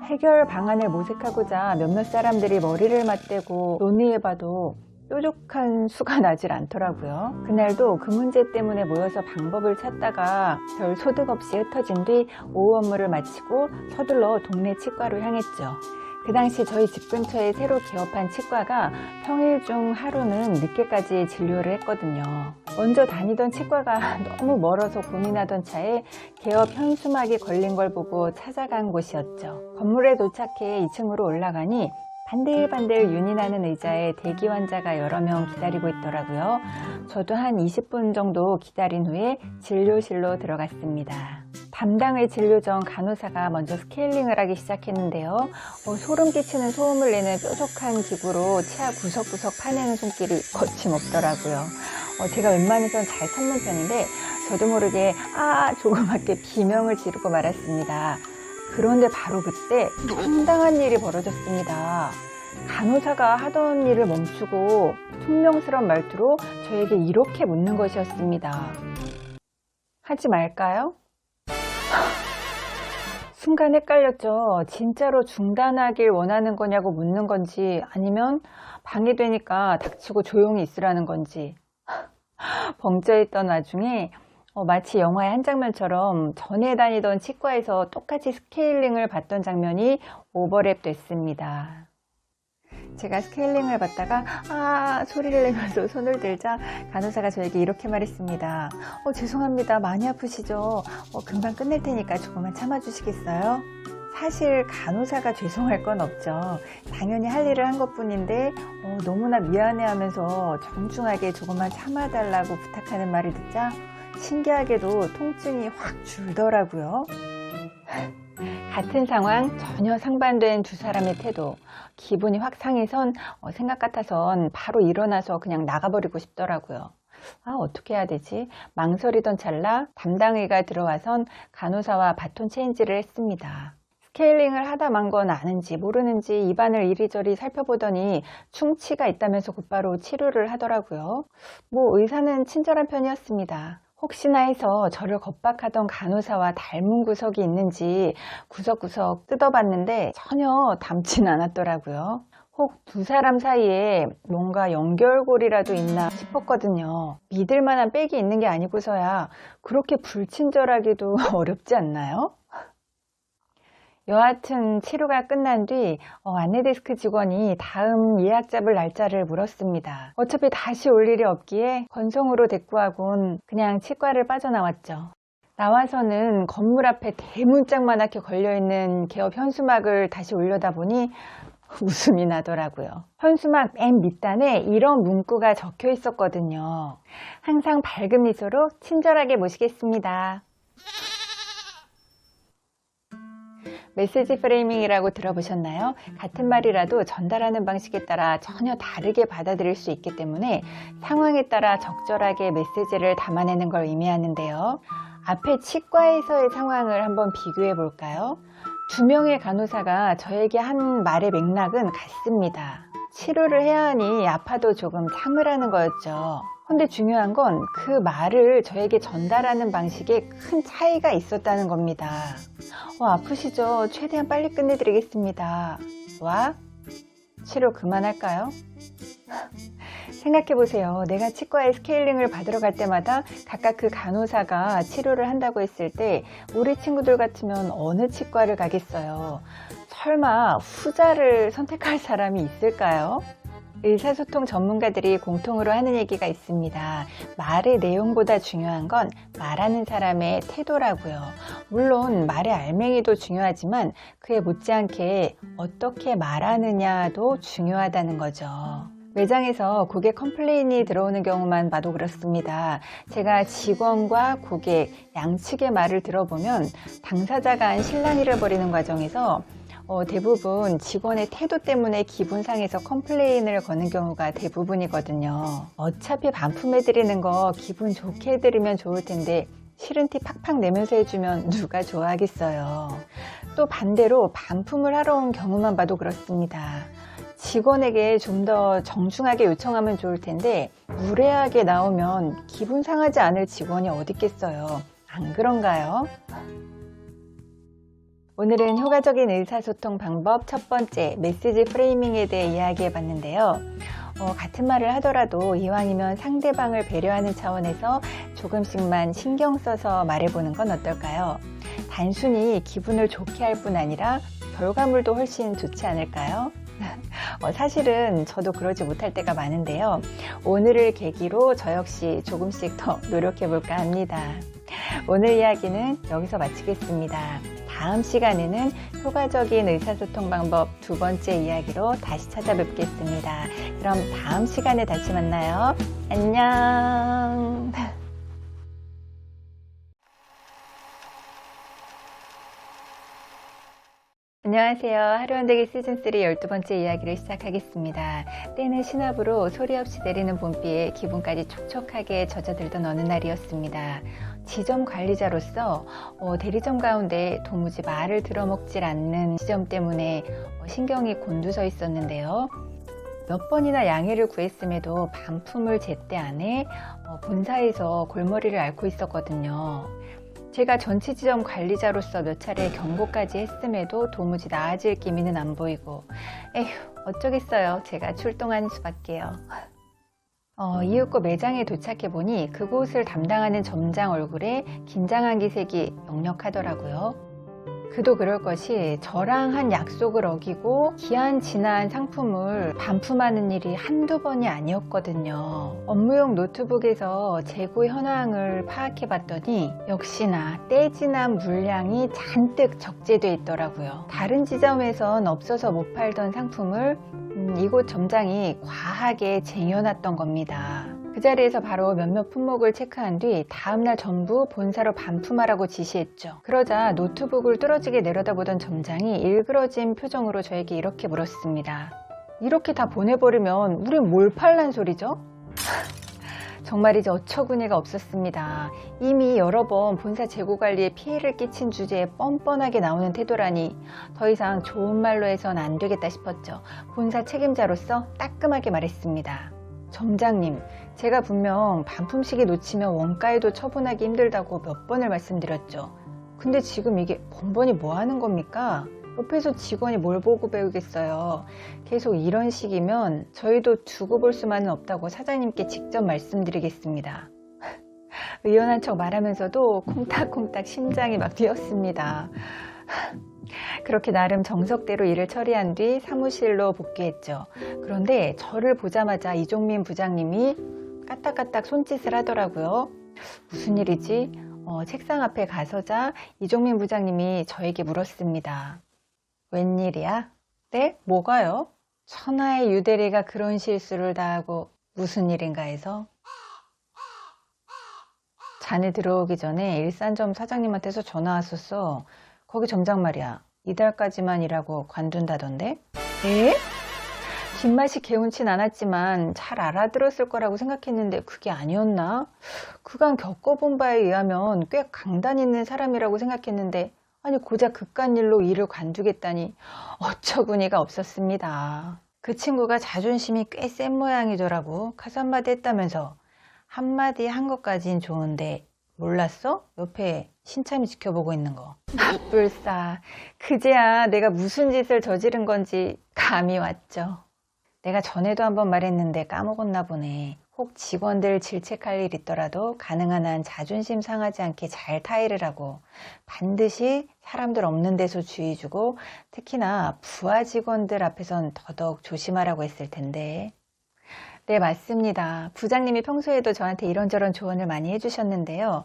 해결 방안을 모색하고자 몇몇 사람들이 머리를 맞대고 논의해봐도 뾰족한 수가 나질 않더라고요. 그날도 그 문제 때문에 모여서 방법을 찾다가 별 소득 없이 흩어진 뒤 오후 업무를 마치고 서둘러 동네 치과로 향했죠. 그 당시 저희 집 근처에 새로 개업한 치과가 평일 중 하루는 늦게까지 진료를 했거든요. 먼저 다니던 치과가 너무 멀어서 고민하던 차에 개업 현수막이 걸린 걸 보고 찾아간 곳이었죠. 건물에 도착해 2층으로 올라가니 반들반들 윤이 나는 의자에 대기 환자가 여러 명 기다리고 있더라고요. 저도 한 20분 정도 기다린 후에 진료실로 들어갔습니다. 담당의 진료 전 간호사가 먼저 스케일링을 하기 시작했는데요. 소름 끼치는 소음을 내는 뾰족한 기구로 치아 구석구석 파내는 손길이 거침없더라고요. 제가 웬만해선 잘 참는 편인데 저도 모르게 조그맣게 비명을 지르고 말았습니다. 그런데 바로 그때 황당한 일이 벌어졌습니다. 간호사가 하던 일을 멈추고 퉁명스러운 말투로 저에게 이렇게 묻는 것이었습니다. 하지 말까요? 순간 헷갈렸죠. 진짜로 중단하길 원하는 거냐고 묻는 건지 아니면 방해되니까 닥치고 조용히 있으라는 건지. 벙쪄있던 와중에 마치 영화의 한 장면처럼 전에 다니던 치과에서 똑같이 스케일링을 받던 장면이 오버랩 됐습니다. 제가 스케일링을 받다가 소리를 내면서 손을 들자 간호사가 저에게 이렇게 말했습니다. 죄송합니다. 많이 아프시죠? 금방 끝낼 테니까 조금만 참아주시겠어요? 사실 간호사가 죄송할 건 없죠. 당연히 할 일을 한 것뿐인데 너무나 미안해하면서 정중하게 조금만 참아달라고 부탁하는 말을 듣자 신기하게도 통증이 확 줄더라고요. 같은 상황 전혀 상반된 두 사람의 태도, 기분이 확 상해선 생각 같아선 바로 일어나서 그냥 나가버리고 싶더라고요. 어떻게 해야 되지? 망설이던 찰나 담당의가 들어와선 간호사와 바톤 체인지를 했습니다. 스케일링을 하다 만 건 아는지 모르는지 입안을 이리저리 살펴보더니 충치가 있다면서 곧바로 치료를 하더라고요. 의사는 친절한 편이었습니다. 혹시나 해서 저를 겁박하던 간호사와 닮은 구석이 있는지 구석구석 뜯어봤는데 전혀 닮진 않았더라고요. 혹 두 사람 사이에 뭔가 연결고리라도 있나 싶었거든요. 믿을 만한 빽이 있는 게 아니고서야 그렇게 불친절하기도 어렵지 않나요? 여하튼 치료가 끝난 뒤 안내데스크 직원이 다음 예약 잡을 날짜를 물었습니다. 어차피 다시 올 일이 없기에 건성으로 대꾸하곤 그냥 치과를 빠져나왔죠. 나와서는 건물 앞에 대문짝만하게 걸려있는 개업 현수막을 다시 올려다보니 웃음이 나더라고요. 현수막 맨 밑단에 이런 문구가 적혀 있었거든요. 항상 밝은 미소로 친절하게 모시겠습니다. 메시지 프레이밍이라고 들어보셨나요? 같은 말이라도 전달하는 방식에 따라 전혀 다르게 받아들일 수 있기 때문에 상황에 따라 적절하게 메시지를 담아내는 걸 의미하는데요. 앞에 치과에서의 상황을 한번 비교해 볼까요? 두 명의 간호사가 저에게 한 말의 맥락은 같습니다. 치료를 해야 하니 아파도 조금 참으라는 거였죠. 근데 중요한 건 그 말을 저에게 전달하는 방식에 큰 차이가 있었다는 겁니다. 아프시죠? 최대한 빨리 끝내드리겠습니다. 치료 그만할까요? 생각해보세요. 내가 치과에 스케일링을 받으러 갈 때마다 각각 그 간호사가 치료를 한다고 했을 때 우리 친구들 같으면 어느 치과를 가겠어요? 설마 후자를 선택할 사람이 있을까요? 의사소통 전문가들이 공통으로 하는 얘기가 있습니다. 말의 내용보다 중요한 건 말하는 사람의 태도라고요. 물론 말의 알맹이도 중요하지만 그에 못지않게 어떻게 말하느냐도 중요하다는 거죠. 매장에서 고객 컴플레인이 들어오는 경우만 봐도 그렇습니다. 제가 직원과 고객 양측의 말을 들어보면 당사자가 한 실랑이를 벌이는 과정에서 대부분 직원의 태도 때문에 기분 상해서 컴플레인을 거는 경우가 대부분이거든요. 어차피 반품해드리는 거 기분 좋게 해드리면 좋을 텐데 싫은 티 팍팍 내면서 해주면 누가 좋아하겠어요. 또 반대로 반품을 하러 온 경우만 봐도 그렇습니다. 직원에게 좀 더 정중하게 요청하면 좋을 텐데 무례하게 나오면 기분 상하지 않을 직원이 어디 있겠어요. 안 그런가요? 오늘은 효과적인 의사소통 방법 첫 번째, 메시지 프레이밍에 대해 이야기해 봤는데요. 같은 말을 하더라도 이왕이면 상대방을 배려하는 차원에서 조금씩만 신경 써서 말해보는 건 어떨까요? 단순히 기분을 좋게 할 뿐 아니라 결과물도 훨씬 좋지 않을까요? 사실은 저도 그러지 못할 때가 많은데요. 오늘을 계기로 저 역시 조금씩 더 노력해 볼까 합니다. 오늘 이야기는 여기서 마치겠습니다. 다음 시간에는 효과적인 의사소통 방법 두 번째 이야기로 다시 찾아뵙겠습니다. 그럼 다음 시간에 다시 만나요. 안녕. 안녕하세요. 하루원대기 시즌3 12번째 이야기를 시작하겠습니다. 때는 신압으로 소리 없이 내리는 봄비에 기분까지 촉촉하게 젖어들던 어느 날이었습니다. 지점 관리자로서 대리점 가운데 도무지 말을 들어먹질 않는 지점 때문에 신경이 곤두서 있었는데요. 몇 번이나 양해를 구했음에도 반품을 제때 안 해 본사에서 골머리를 앓고 있었거든요. 제가 전체 지점 관리자로서 몇 차례 경고까지 했음에도 도무지 나아질 기미는 안 보이고 에휴 어쩌겠어요. 제가 출동하는 수밖에요. 이윽고 매장에 도착해보니 그곳을 담당하는 점장 얼굴에 긴장한 기색이 역력하더라고요. 그도 그럴 것이 저랑 한 약속을 어기고 기한 지난 상품을 반품하는 일이 한두 번이 아니었거든요. 업무용 노트북에서 재고 현황을 파악해 봤더니 역시나 때 지난 물량이 잔뜩 적재되어 있더라고요. 다른 지점에선 없어서 못 팔던 상품을 이곳 점장이 과하게 쟁여놨던 겁니다. 그 자리에서 바로 몇몇 품목을 체크한 뒤 다음날 전부 본사로 반품하라고 지시했죠. 그러자 노트북을 뚫어지게 내려다보던 점장이 일그러진 표정으로 저에게 이렇게 물었습니다. 이렇게 다 보내버리면 우린 뭘 팔란 소리죠? 정말 이제 어처구니가 없었습니다. 이미 여러 번 본사 재고관리에 피해를 끼친 주제에 뻔뻔하게 나오는 태도라니 더 이상 좋은 말로 해선 안 되겠다 싶었죠. 본사 책임자로서 따끔하게 말했습니다. 점장님, 제가 분명 반품 시기 놓치면 원가에도 처분하기 힘들다고 몇 번을 말씀드렸죠. 근데 지금 이게 번번이 뭐 하는 겁니까? 옆에서 직원이 뭘 보고 배우겠어요. 계속 이런 식이면 저희도 두고 볼 수만은 없다고 사장님께 직접 말씀드리겠습니다. 의연한 척 말하면서도 콩닥콩닥 심장이 막 뛰었습니다. 그렇게 나름 정석대로 일을 처리한 뒤 사무실로 복귀했죠. 그런데 저를 보자마자 이종민 부장님이 까딱까딱 손짓을 하더라고요. 무슨 일이지? 책상 앞에 가서자 이종민 부장님이 저에게 물었습니다. 웬일이야? 네? 뭐가요? 천하의 유대리가 그런 실수를 다 하고 무슨 일인가 해서. 자네 들어오기 전에 일산점 사장님한테서 전화 왔었어. 거기 점장 말이야. 이달까지만 일하고 관둔다던데? 에? 뒷맛이 개운치 않았지만 잘 알아들었을 거라고 생각했는데 그게 아니었나? 그간 겪어본 바에 의하면 꽤 강단 있는 사람이라고 생각했는데 아니 고작 그깟 일로 일을 관두겠다니 어처구니가 없었습니다. 그 친구가 자존심이 꽤 센 모양이더라고. 가서 한마디 했다면서. 한마디 한 것까진 좋은데 몰랐어? 옆에 신참이 지켜보고 있는 거. 나불싸. 그제야 내가 무슨 짓을 저지른 건지 감이 왔죠. 내가 전에도 한번 말했는데 까먹었나 보네. 혹 직원들 질책할 일 있더라도 가능한 한 자존심 상하지 않게 잘 타일을 하고 반드시 사람들 없는 데서 주의 주고 특히나 부하 직원들 앞에선 더더욱 조심하라고 했을 텐데. 네, 맞습니다. 부장님이 평소에도 저한테 이런저런 조언을 많이 해주셨는데요.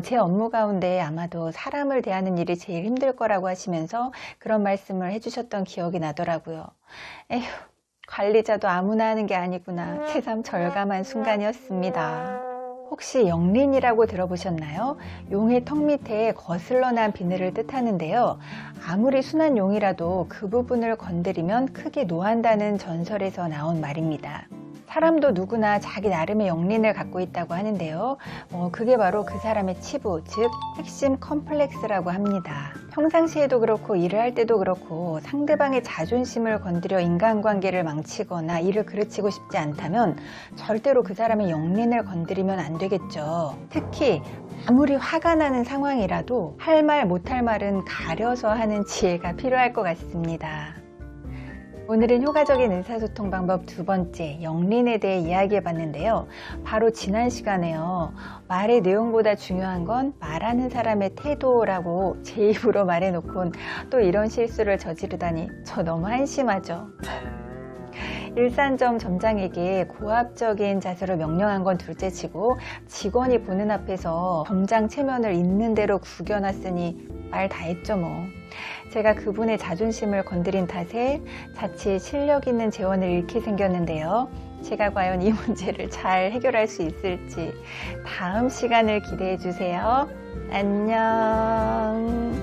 제 업무 가운데 아마도 사람을 대하는 일이 제일 힘들 거라고 하시면서 그런 말씀을 해주셨던 기억이 나더라고요. 에휴, 관리자도 아무나 하는 게 아니구나. 새삼 절감한 순간이었습니다. 혹시 영린이라고 들어보셨나요? 용의 턱 밑에 거슬러 난 비늘을 뜻하는데요. 아무리 순한 용이라도 그 부분을 건드리면 크게 노한다는 전설에서 나온 말입니다. 사람도 누구나 자기 나름의 영린을 갖고 있다고 하는데요. 그게 바로 그 사람의 치부, 즉 핵심 컴플렉스라고 합니다. 평상시에도 그렇고 일을 할 때도 그렇고 상대방의 자존심을 건드려 인간관계를 망치거나 일을 그르치고 싶지 않다면 절대로 그 사람의 영린을 건드리면 안 되겠죠. 특히 아무리 화가 나는 상황이라도 할 말 못할 말은 가려서 하는 지혜가 필요할 것 같습니다. 오늘은 효과적인 의사소통 방법 두 번째, 영린에 대해 이야기해 봤는데요. 바로 지난 시간에요. 말의 내용보다 중요한 건 말하는 사람의 태도라고 제 입으로 말해놓곤 또 이런 실수를 저지르다니 저 너무 한심하죠. 일산점 점장에게 고압적인 자세로 명령한 건 둘째치고 직원이 보는 앞에서 점장 체면을 있는 대로 구겨놨으니 말 다 했죠 뭐. 제가 그분의 자존심을 건드린 탓에 자칫 실력 있는 재원을 잃게 생겼는데요. 제가 과연 이 문제를 잘 해결할 수 있을지 다음 시간을 기대해 주세요. 안녕.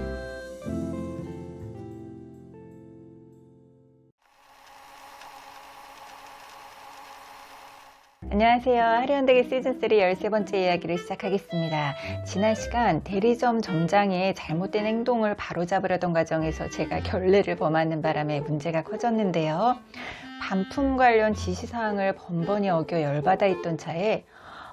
안녕하세요. 하루현대기 시즌3 13번째 이야기를 시작하겠습니다. 지난 시간 대리점 점장의 잘못된 행동을 바로잡으려던 과정에서 제가 결례를 범하는 바람에 문제가 커졌는데요. 반품 관련 지시사항을 번번이 어겨 열받아 있던 차에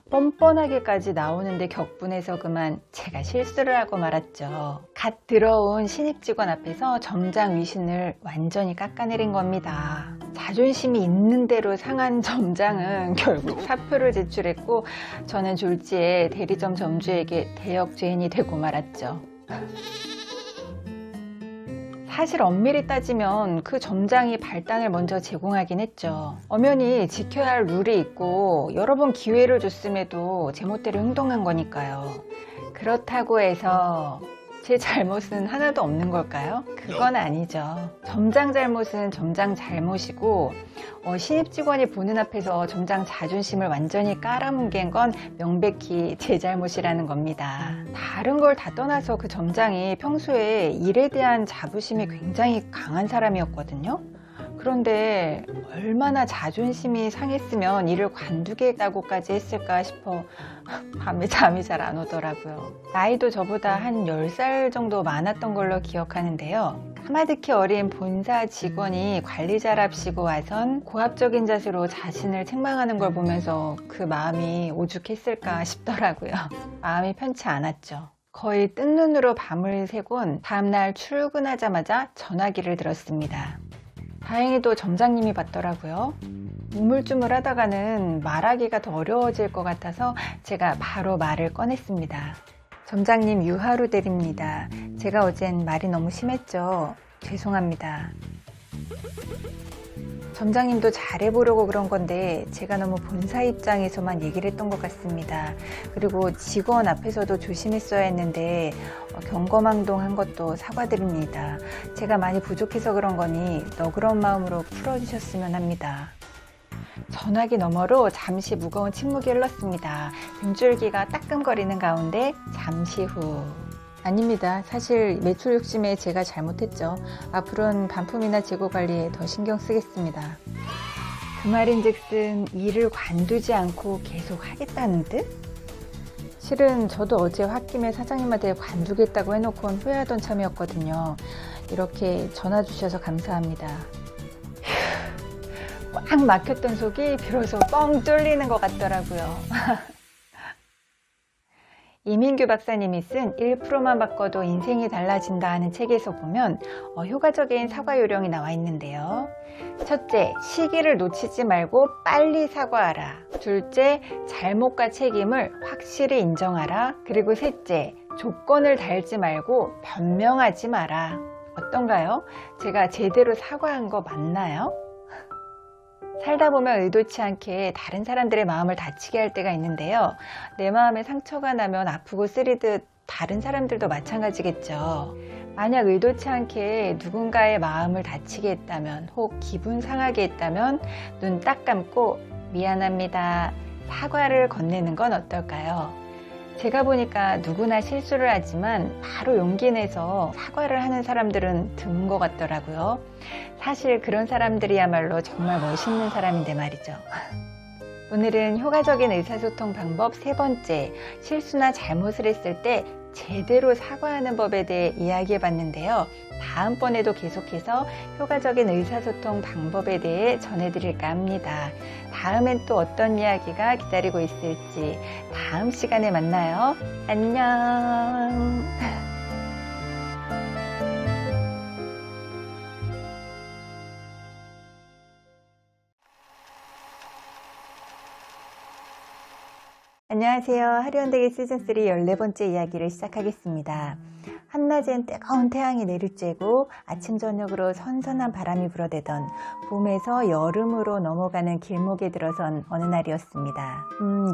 뻔뻔하게까지 나오는데 격분해서 그만 제가 실수를 하고 말았죠. 갓 들어온 신입 직원 앞에서 점장 위신을 완전히 깎아내린 겁니다. 자존심이 있는 대로 상한 점장은 결국 사표를 제출했고 저는 졸지에 대리점 점주에게 대역죄인이 되고 말았죠. 사실 엄밀히 따지면 그 점장이 발단을 먼저 제공하긴 했죠. 엄연히 지켜야 할 룰이 있고 여러 번 기회를 줬음에도 제멋대로 행동한 거니까요. 그렇다고 해서 제 잘못은 하나도 없는 걸까요? 그건 아니죠. 점장 잘못은 점장 잘못이고 신입 직원이 보는 앞에서 점장 자존심을 완전히 깔아뭉갠 건 명백히 제 잘못이라는 겁니다. 다른 걸 다 떠나서 그 점장이 평소에 일에 대한 자부심이 굉장히 강한 사람이었거든요. 그런데 얼마나 자존심이 상했으면 일을 관두겠다고까지 했을까 싶어 밤에 잠이 잘 안 오더라고요. 나이도 저보다 한 10살 정도 많았던 걸로 기억하는데요. 까마득히 어린 본사 직원이 관리자랍시고 와선 고압적인 자세로 자신을 책망하는 걸 보면서 그 마음이 오죽했을까 싶더라고요. 마음이 편치 않았죠. 거의 뜬 눈으로 밤을 새곤 다음날 출근하자마자 전화기를 들었습니다. 다행히도 점장님이 받더라고요. 우물쭈물 하다가는 말하기가 더 어려워질 것 같아서 제가 바로 말을 꺼냈습니다. 점장님, 유하루 대리입니다. 제가 어젠 말이 너무 심했죠. 죄송합니다. 점장님도 잘해보려고 그런 건데 제가 너무 본사 입장에서만 얘기를 했던 것 같습니다. 그리고 직원 앞에서도 조심했어야 했는데 경거망동한 것도 사과드립니다. 제가 많이 부족해서 그런 거니 너그러운 마음으로 풀어주셨으면 합니다. 전화기 너머로 잠시 무거운 침묵이 흘렀습니다. 등줄기가 따끔거리는 가운데 잠시 후. 아닙니다. 사실 매출 욕심에 제가 잘못했죠. 앞으로는 반품이나 재고 관리에 더 신경 쓰겠습니다. 그 말인즉슨 일을 관두지 않고 계속 하겠다는 뜻? 실은 저도 어제 홧김에 사장님한테 관두겠다고 해놓고는 후회하던 참이었거든요. 이렇게 전화 주셔서 감사합니다. 꽉 막혔던 속이 비로소 뻥 뚫리는 것 같더라고요. 이민규 박사님이 쓴 1%만 바꿔도 인생이 달라진다 하는 책에서 보면 효과적인 사과 요령이 나와 있는데요. 첫째, 시기를 놓치지 말고 빨리 사과하라. 둘째, 잘못과 책임을 확실히 인정하라. 그리고 셋째, 조건을 달지 말고 변명하지 마라. 어떤가요? 제가 제대로 사과한 거 맞나요? 살다 보면 의도치 않게 다른 사람들의 마음을 다치게 할 때가 있는데요. 내 마음에 상처가 나면 아프고 쓰리듯 다른 사람들도 마찬가지겠죠. 만약 의도치 않게 누군가의 마음을 다치게 했다면, 혹 기분 상하게 했다면 눈 딱 감고 미안합니다, 사과를 건네는 건 어떨까요? 제가 보니까 누구나 실수를 하지만 바로 용기 내서 사과를 하는 사람들은 드문 것 같더라고요. 사실 그런 사람들이야말로 정말 멋있는 사람인데 말이죠. 오늘은 효과적인 의사소통 방법 세 번째, 실수나 잘못을 했을 때 제대로 사과하는 법에 대해 이야기해 봤는데요. 다음번에도 계속해서 효과적인 의사소통 방법에 대해 전해드릴까 합니다. 다음엔 또 어떤 이야기가 기다리고 있을지 다음 시간에 만나요. 안녕. 안녕하세요. 하루현대기 시즌3 14번째 이야기를 시작하겠습니다. 한낮엔 뜨거운 태양이 내리쬐고 아침 저녁으로 선선한 바람이 불어대던 봄에서 여름으로 넘어가는 길목에 들어선 어느 날이었습니다.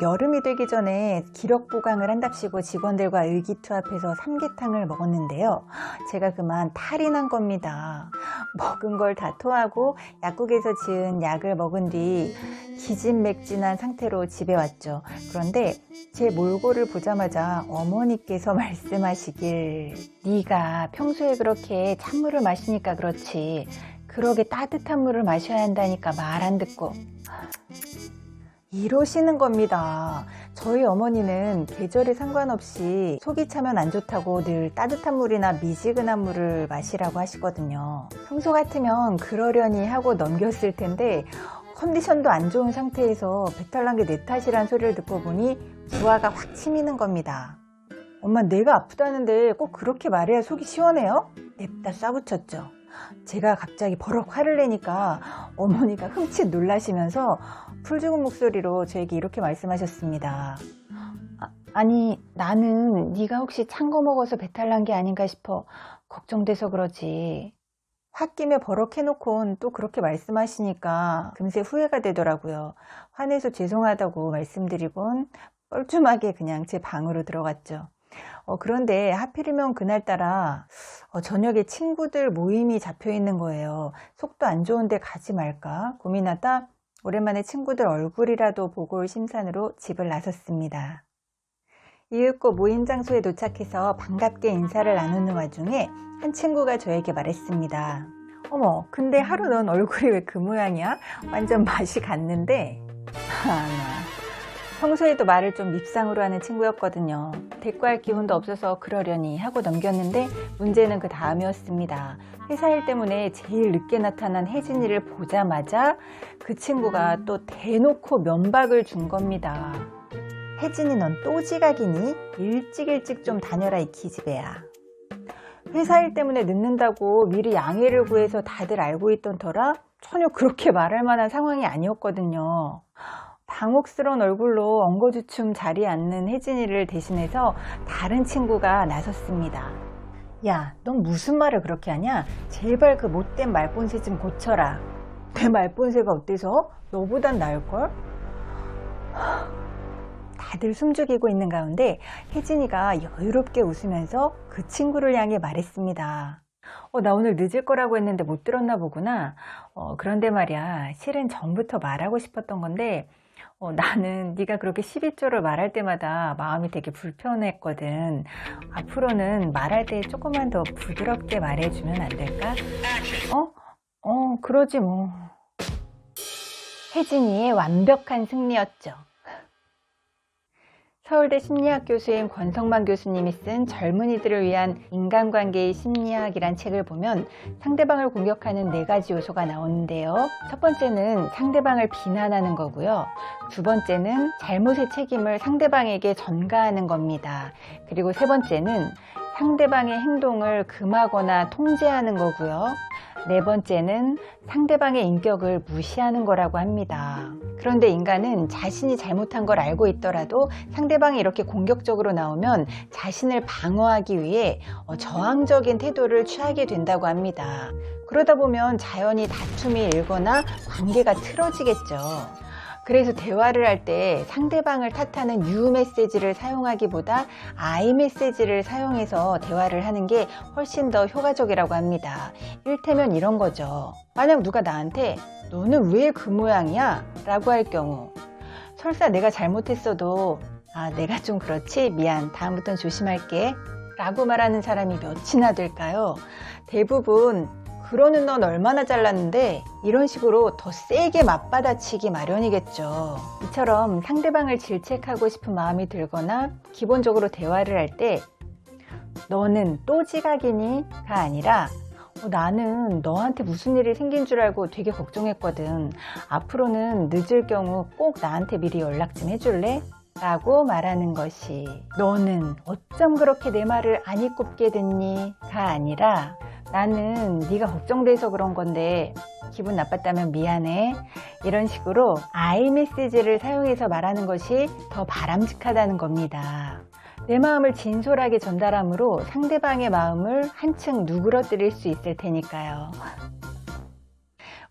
여름이 되기 전에 기력 보강을 한답시고 직원들과 의기투합해서 삼계탕을 먹었는데요. 제가 그만 탈이 난 겁니다. 먹은 걸 다 토하고 약국에서 지은 약을 먹은 뒤 기진맥진한 상태로 집에 왔죠. 그런데 제 몰골을 보자마자 어머니께서 말씀하시길, 네가 평소에 그렇게 찬물을 마시니까 그렇지 그러게 따뜻한 물을 마셔야 한다니까 말 안 듣고, 이러시는 겁니다. 저희 어머니는 계절에 상관없이 속이 차면 안 좋다고 늘 따뜻한 물이나 미지근한 물을 마시라고 하시거든요. 평소 같으면 그러려니 하고 넘겼을 텐데 컨디션도 안 좋은 상태에서 배탈 난 게 내 탓이란 소리를 듣고 보니 부하가 확 치미는 겁니다. 엄마, 내가 아프다는데 꼭 그렇게 말해야 속이 시원해요? 냅다 쏴붙였죠. 제가 갑자기 버럭 화를 내니까 어머니가 흠칫 놀라시면서 풀 죽은 목소리로 저에게 이렇게 말씀하셨습니다. 아니, 나는 네가 혹시 찬 거 먹어서 배탈 난 게 아닌가 싶어 걱정돼서 그러지. 홧김에 버럭 해놓곤 또 그렇게 말씀하시니까 금세 후회가 되더라고요. 화내서 죄송하다고 말씀드리곤 뻘쭘하게 그냥 제 방으로 들어갔죠. 그런데 하필이면 그날따라 저녁에 친구들 모임이 잡혀 있는 거예요. 속도 안 좋은데 가지 말까 고민하다 오랜만에 친구들 얼굴이라도 보고 올 심산으로 집을 나섰습니다. 이윽고 모임 장소에 도착해서 반갑게 인사를 나누는 와중에 한 친구가 저에게 말했습니다. 어머, 근데 하루 넌 얼굴이 왜 그 모양이야? 완전 맛이 갔는데. 평소에도 말을 좀 밉상으로 하는 친구였거든요. 대꾸할 기운도 없어서 그러려니 하고 넘겼는데 문제는 그 다음이었습니다. 회사 일 때문에 제일 늦게 나타난 혜진이를 보자마자 그 친구가 또 대놓고 면박을 준 겁니다. 혜진이, 넌 또 지각이니? 일찍 좀 다녀라 이 기집애야. 회사 일 때문에 늦는다고 미리 양해를 구해서 다들 알고 있던 터라 전혀 그렇게 말할 만한 상황이 아니었거든요. 당혹스러운 얼굴로 엉거주춤 자리에 앉는 혜진이를 대신해서 다른 친구가 나섰습니다. 야, 넌 무슨 말을 그렇게 하냐? 제발 그 못된 말본새 좀 고쳐라. 내 말본새가 어때서? 너보단 나을걸? 다들 숨죽이고 있는 가운데 혜진이가 여유롭게 웃으면서 그 친구를 향해 말했습니다. 나 오늘 늦을 거라고 했는데 못 들었나 보구나. 그런데 말이야, 실은 전부터 말하고 싶었던 건데 나는 네가 그렇게 11조를 말할 때마다 마음이 되게 불편했거든. 앞으로는 말할 때 조금만 더 부드럽게 말해주면 안 될까? 그러지 뭐. 혜진이의 완벽한 승리였죠. 서울대 심리학 교수인 권성만 교수님이 쓴 젊은이들을 위한 인간관계의 심리학이란 책을 보면 상대방을 공격하는 4가지 요소가 나오는데요. 첫 번째는 상대방을 비난하는 거고요. 두 번째는 잘못의 책임을 상대방에게 전가하는 겁니다. 그리고 세 번째는 상대방의 행동을 금하거나 통제하는 거고요. 네 번째는 상대방의 인격을 무시하는 거라고 합니다. 그런데 인간은 자신이 잘못한 걸 알고 있더라도 상대방이 이렇게 공격적으로 나오면 자신을 방어하기 위해 저항적인 태도를 취하게 된다고 합니다. 그러다 보면 자연히 다툼이 일거나 관계가 틀어지겠죠. 그래서 대화를 할 때 상대방을 탓하는 you 메시지를 사용하기보다 I 메시지를 사용해서 대화를 하는 게 훨씬 더 효과적이라고 합니다. 이를테면 이런 거죠. 만약 누가 나한테 너는 왜 그 모양이야? 라고 할 경우 설사 내가 잘못했어도 내가 좀 그렇지? 미안. 다음부터는 조심할게. 라고 말하는 사람이 몇이나 될까요? 대부분 그러는 넌 얼마나 잘났는데 이런 식으로 더 세게 맞받아치기 마련이겠죠. 이처럼 상대방을 질책하고 싶은 마음이 들거나 기본적으로 대화를 할 때 너는 또 지각이니? 가 아니라 나는 너한테 무슨 일이 생긴 줄 알고 되게 걱정했거든. 앞으로는 늦을 경우 꼭 나한테 미리 연락 좀 해줄래? 라고 말하는 것이 너는 어쩜 그렇게 내 말을 안 입곱게 됐니? 가 아니라 나는 네가 걱정돼서 그런 건데 기분 나빴다면 미안해. 이런 식으로 I 메시지를 사용해서 말하는 것이 더 바람직하다는 겁니다. 내 마음을 진솔하게 전달함으로 상대방의 마음을 한층 누그러뜨릴 수 있을 테니까요.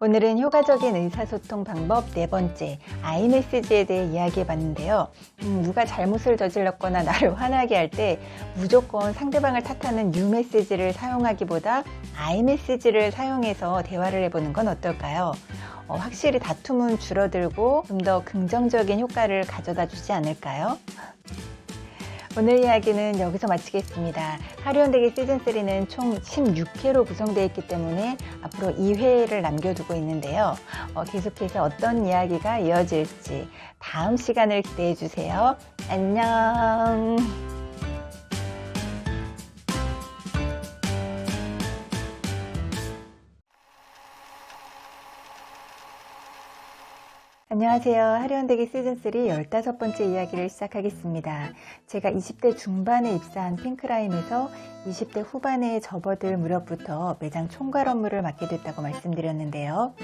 오늘은 효과적인 의사소통 방법 4번째, I 메시지에 대해 이야기해 봤는데요. 누가 잘못을 저질렀거나 나를 화나게 할 때 무조건 상대방을 탓하는 you 메시지를 사용하기보다 I 메시지를 사용해서 대화를 해보는 건 어떨까요? 확실히 다툼은 줄어들고 좀 더 긍정적인 효과를 가져다 주지 않을까요? 오늘 이야기는 여기서 마치겠습니다. 하루연대기 시즌3는 총 16회로 구성되어 있기 때문에 앞으로 2회를 남겨두고 있는데요. 계속해서 어떤 이야기가 이어질지 다음 시간을 기대해 주세요. 안녕. 안녕하세요. 하루연대기 시즌3 15번째 이야기를 시작하겠습니다. 제가 20대 중반에 입사한 핑크라임에서 20대 후반에 접어들 무렵부터 매장 총괄 업무를 맡게 됐다고 말씀드렸는데요.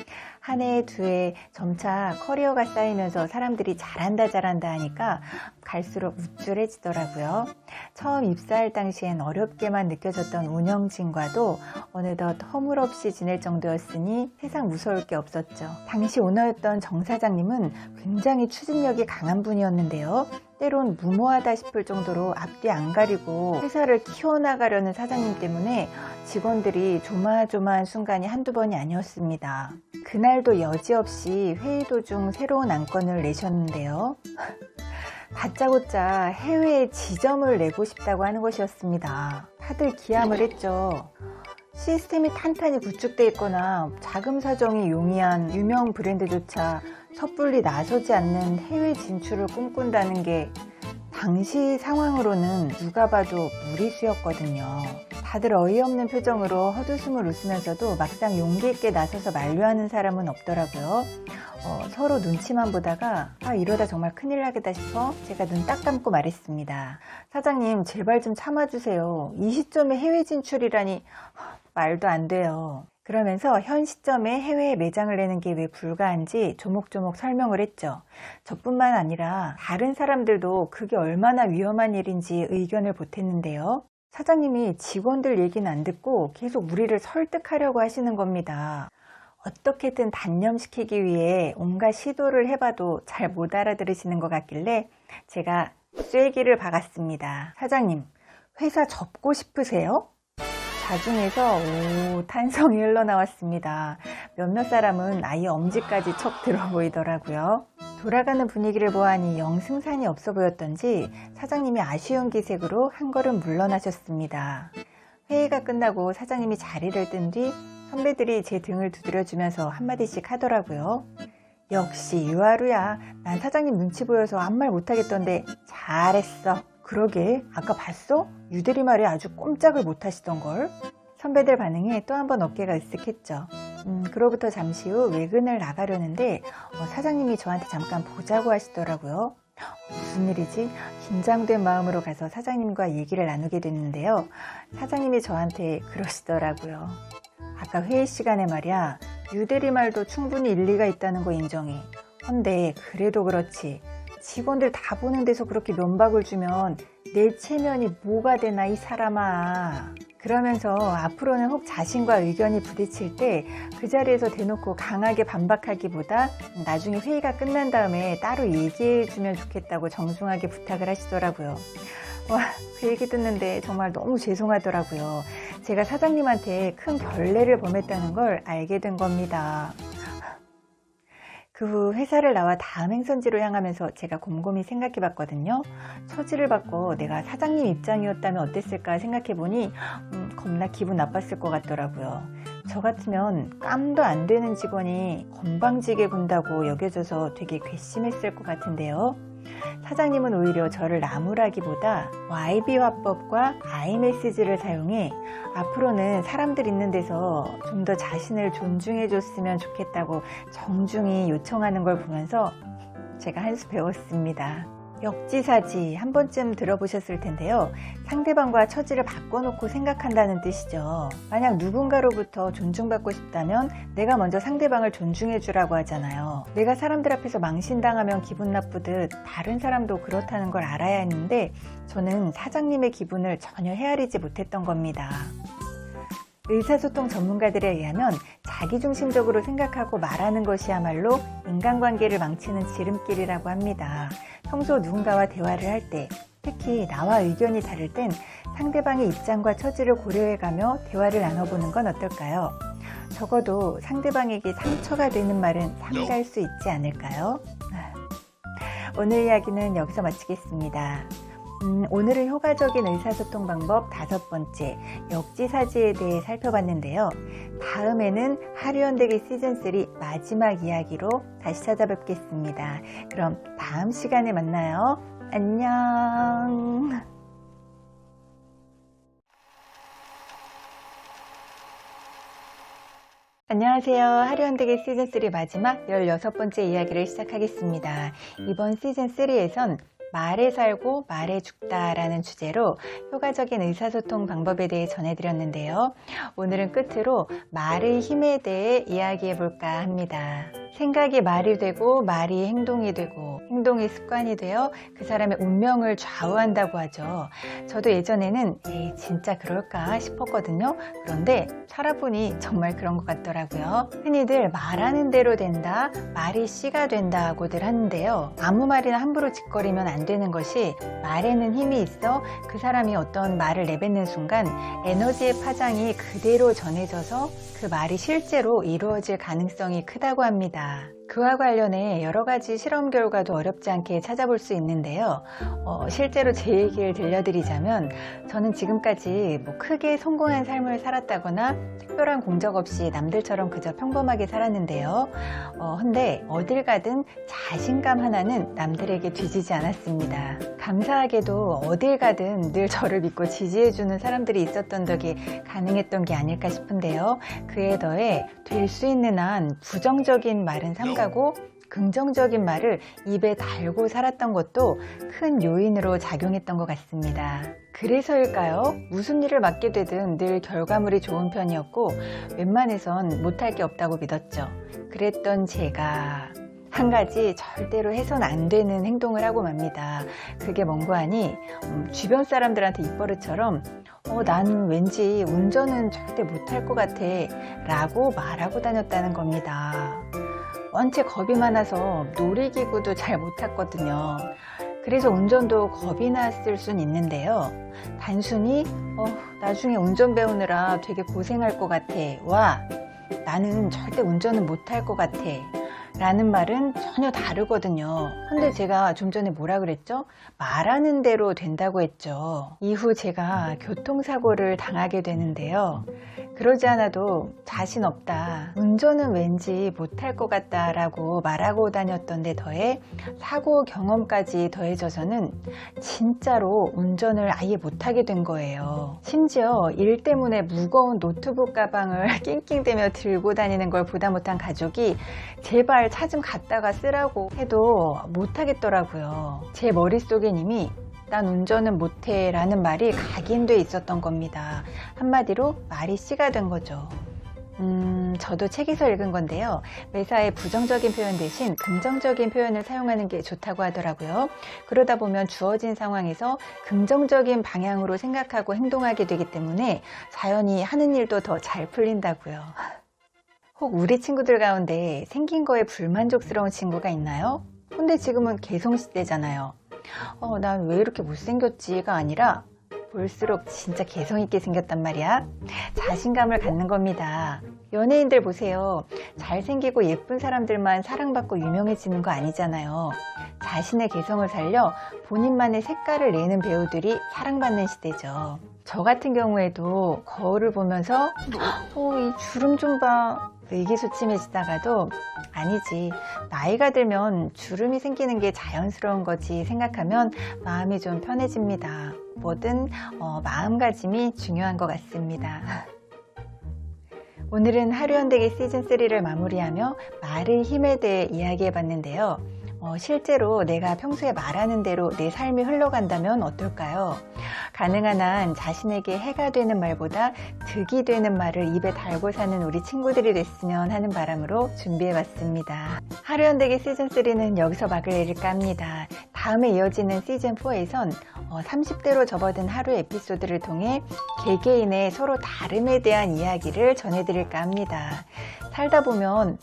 한 해, 두 해 점차 커리어가 쌓이면서 사람들이 잘한다 하니까 갈수록 우쭐해지더라고요. 처음 입사할 당시엔 어렵게만 느껴졌던 운영진과도 어느덧 허물없이 지낼 정도였으니 세상 무서울 게 없었죠. 당시 오너였던 정 사장님은 굉장히 추진력이 강한 분이었는데요. 때론 무모하다 싶을 정도로 앞뒤 안 가리고 회사를 키워나가려는 사장님 때문에 직원들이 조마조마한 순간이 한두 번이 아니었습니다. 그날도 여지없이 회의 도중 새로운 안건을 내셨는데요. 다짜고짜 해외에 지점을 내고 싶다고 하는 것이었습니다. 다들 기함을 했죠. 시스템이 탄탄히 구축되어 있거나 자금 사정이 용이한 유명 브랜드조차 섣불리 나서지 않는 해외 진출을 꿈꾼다는 게 당시 상황으로는 누가 봐도 무리수였거든요. 다들 어이없는 표정으로 헛웃음을 웃으면서도 막상 용기 있게 나서서 만류하는 사람은 없더라고요. 서로 눈치만 보다가 이러다 정말 큰일 나겠다 싶어 제가 눈 딱 감고 말했습니다. 사장님, 제발 좀 참아주세요. 이 시점에 해외 진출이라니 말도 안 돼요. 그러면서 현 시점에 해외에 매장을 내는 게 왜 불가한지 조목조목 설명을 했죠. 저뿐만 아니라 다른 사람들도 그게 얼마나 위험한 일인지 의견을 보탰는데요. 사장님이 직원들 얘기는 안 듣고 계속 우리를 설득하려고 하시는 겁니다. 어떻게든 단념시키기 위해 온갖 시도를 해봐도 잘 못 알아들으시는 것 같길래 제가 쐐기를 박았습니다. 사장님, 회사 접고 싶으세요? 자중에서 탄성이 흘러나왔습니다. 몇몇 사람은 아예 엄지까지 척 들어 보이더라고요. 돌아가는 분위기를 보아하니 영 승산이 없어 보였던지 사장님이 아쉬운 기색으로 한 걸음 물러나셨습니다. 회의가 끝나고 사장님이 자리를 뜬 뒤 선배들이 제 등을 두드려주면서 한마디씩 하더라고요. 역시 유아루야. 난 사장님 눈치 보여서 아무 말 못하겠던데 잘했어. 그러게 아까 봤어? 유대리 말에 아주 꼼짝을 못하시던걸. 선배들 반응에 또 한 번 어깨가 으쓱했죠. 그로부터 잠시 후 외근을 나가려는데 사장님이 저한테 잠깐 보자고 하시더라고요. 무슨 일이지? 긴장된 마음으로 가서 사장님과 얘기를 나누게 됐는데요. 사장님이 저한테 그러시더라고요. 아까 회의 시간에 말이야, 유대리 말도 충분히 일리가 있다는 거 인정해. 헌데 그래도 그렇지, 직원들 다 보는 데서 그렇게 면박을 주면 내 체면이 뭐가 되나 이 사람아. 그러면서 앞으로는 혹 자신과 의견이 부딪힐 때 그 자리에서 대놓고 강하게 반박하기보다 나중에 회의가 끝난 다음에 따로 얘기해 주면 좋겠다고 정중하게 부탁을 하시더라고요. 와, 그 얘기 듣는데 정말 너무 죄송하더라고요. 제가 사장님한테 큰 결례를 범했다는 걸 알게 된 겁니다. 그 후 회사를 나와 다음 행선지로 향하면서 제가 곰곰이 생각해 봤거든요. 처지를 바꿔 내가 사장님 입장이었다면 어땠을까 생각해 보니 겁나 기분 나빴을 것 같더라고요. 저 같으면 깜도 안 되는 직원이 건방지게 군다고 여겨져서 되게 괘씸했을 것 같은데요. 사장님은 오히려 저를 나무라기보다 YB 화법과 아이메시지를 사용해 앞으로는 사람들 있는 데서 좀 더 자신을 존중해 줬으면 좋겠다고 정중히 요청하는 걸 보면서 제가 한 수 배웠습니다. 역지사지 한 번쯤 들어보셨을 텐데요. 상대방과 처지를 바꿔놓고 생각한다는 뜻이죠. 만약 누군가로부터 존중받고 싶다면 내가 먼저 상대방을 존중해 주라고 하잖아요. 내가 사람들 앞에서 망신당하면 기분 나쁘듯 다른 사람도 그렇다는 걸 알아야 했는데 저는 사장님의 기분을 전혀 헤아리지 못했던 겁니다. 의사소통 전문가들에 의하면 자기중심적으로 생각하고 말하는 것이야말로 인간관계를 망치는 지름길이라고 합니다. 평소 누군가와 대화를 할 때, 특히 나와 의견이 다를 땐 상대방의 입장과 처지를 고려해가며 대화를 나눠보는 건 어떨까요? 적어도 상대방에게 상처가 되는 말은 삼가할 수 있지 않을까요? 오늘 이야기는 여기서 마치겠습니다. 오늘은 효과적인 의사소통 방법 5번째, 역지사지에 대해 살펴봤는데요. 다음에는 하루연대기 시즌3 마지막 이야기로 다시 찾아뵙겠습니다. 그럼 다음 시간에 만나요. 안녕. 안녕하세요. 하루연대기 시즌3 마지막 16번째 이야기를 시작하겠습니다. 이번 시즌3에선 말에 살고 말에 죽다라는 주제로 효과적인 의사소통 방법에 대해 전해드렸는데요. 오늘은 끝으로 말의 힘에 대해 이야기해 볼까 합니다. 생각이 말이 되고 말이 행동이 되고 행동이 습관이 되어 그 사람의 운명을 좌우한다고 하죠. 저도 예전에는 진짜 그럴까 싶었거든요. 그런데 살아보니 정말 그런 것 같더라고요. 흔히들 말하는 대로 된다, 말이 씨가 된다고들 하는데요. 아무 말이나 함부로 짓거리면 안 되는 것이 말에는 힘이 있어 그 사람이 어떤 말을 내뱉는 순간 에너지의 파장이 그대로 전해져서 그 말이 실제로 이루어질 가능성이 크다고 합니다. 그와 관련해 여러 가지 실험 결과도 어렵지 않게 찾아볼 수 있는데요. 실제로 제 얘기를 들려드리자면 저는 지금까지 크게 성공한 삶을 살았다거나 특별한 공적 없이 남들처럼 그저 평범하게 살았는데요. 근데 어딜 가든 자신감 하나는 남들에게 뒤지지 않았습니다. 감사하게도 어딜 가든 늘 저를 믿고 지지해주는 사람들이 있었던 덕에 가능했던 게 아닐까 싶은데요. 그에 더해 될 수 있는 한 부정적인 말은 삼가고 긍정적인 말을 입에 달고 살았던 것도 큰 요인으로 작용했던 것 같습니다. 그래서일까요? 무슨 일을 맡게 되든 늘 결과물이 좋은 편이었고 웬만해선 못할 게 없다고 믿었죠. 그랬던 제가 한 가지 절대로 해선 안 되는 행동을 하고 맙니다. 그게 뭔고 하니 주변 사람들한테 입버릇처럼 나는 왠지 운전은 절대 못할 것 같아 라고 말하고 다녔다는 겁니다. 원체 겁이 많아서 놀이기구도 잘 못 탔거든요. 그래서 운전도 겁이 났을 순 있는데요. 단순히 나중에 운전 배우느라 되게 고생할 것 같아 와 나는 절대 운전은 못할 것 같아 라는 말은 전혀 다르거든요. 근데 제가 좀 전에 뭐라 그랬죠? 말하는 대로 된다고 했죠. 이후 제가 교통사고를 당하게 되는데요. 그러지 않아도 자신 없다, 운전은 왠지 못할 것 같다 라고 말하고 다녔던 데 더해 사고 경험까지 더해져서는 진짜로 운전을 아예 못하게 된 거예요. 심지어 일 때문에 무거운 노트북 가방을 낑낑대며 들고 다니는 걸 보다 못한 가족이 제발 차 좀 갖다가 쓰라고 해도 못하겠더라고요. 제 머릿속엔 이미 난 운전은 못해 라는 말이 각인돼 있었던 겁니다. 한마디로 말이 씨가 된 거죠. 저도 책에서 읽은 건데요. 매사에 부정적인 표현 대신 긍정적인 표현을 사용하는 게 좋다고 하더라고요. 그러다 보면 주어진 상황에서 긍정적인 방향으로 생각하고 행동하게 되기 때문에 자연히 하는 일도 더 잘 풀린다고요. 혹 우리 친구들 가운데 생긴 거에 불만족스러운 친구가 있나요? 근데 지금은 개성시대잖아요. 난 왜 이렇게 못생겼지가 아니라 볼수록 진짜 개성있게 생겼단 말이야. 자신감을 갖는 겁니다. 연예인들 보세요. 잘생기고 예쁜 사람들만 사랑받고 유명해지는 거 아니잖아요. 자신의 개성을 살려 본인만의 색깔을 내는 배우들이 사랑받는 시대죠. 저 같은 경우에도 거울을 보면서 이 주름 좀 봐, 의기소침해지다가도 아니지, 나이가 들면 주름이 생기는 게 자연스러운 거지 생각하면 마음이 좀 편해집니다. 뭐든 마음가짐이 중요한 것 같습니다. 오늘은 하루현대기 시즌3를 마무리하며 말의 힘에 대해 이야기해 봤는데요. 실제로 내가 평소에 말하는 대로 내 삶이 흘러간다면 어떨까요? 가능한 한 자신에게 해가 되는 말보다 득이 되는 말을 입에 달고 사는 우리 친구들이 됐으면 하는 바람으로 준비해봤습니다. 하루현대기 시즌3는 여기서 막을 내릴까 합니다. 다음에 이어지는 시즌4에선 30대로 접어든 하루 에피소드를 통해 개개인의 서로 다름에 대한 이야기를 전해드릴까 합니다. 살다 보면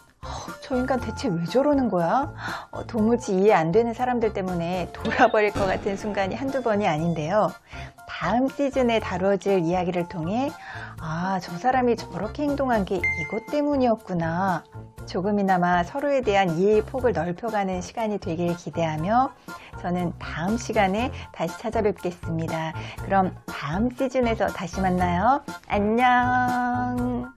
저 인간 대체 왜 저러는 거야? 도무지 이해 안 되는 사람들 때문에 돌아버릴 것 같은 순간이 한두 번이 아닌데요. 다음 시즌에 다뤄질 이야기를 통해 저 사람이 저렇게 행동한 게 이것 때문이었구나, 조금이나마 서로에 대한 이해의 폭을 넓혀가는 시간이 되길 기대하며 저는 다음 시간에 다시 찾아뵙겠습니다. 그럼 다음 시즌에서 다시 만나요. 안녕.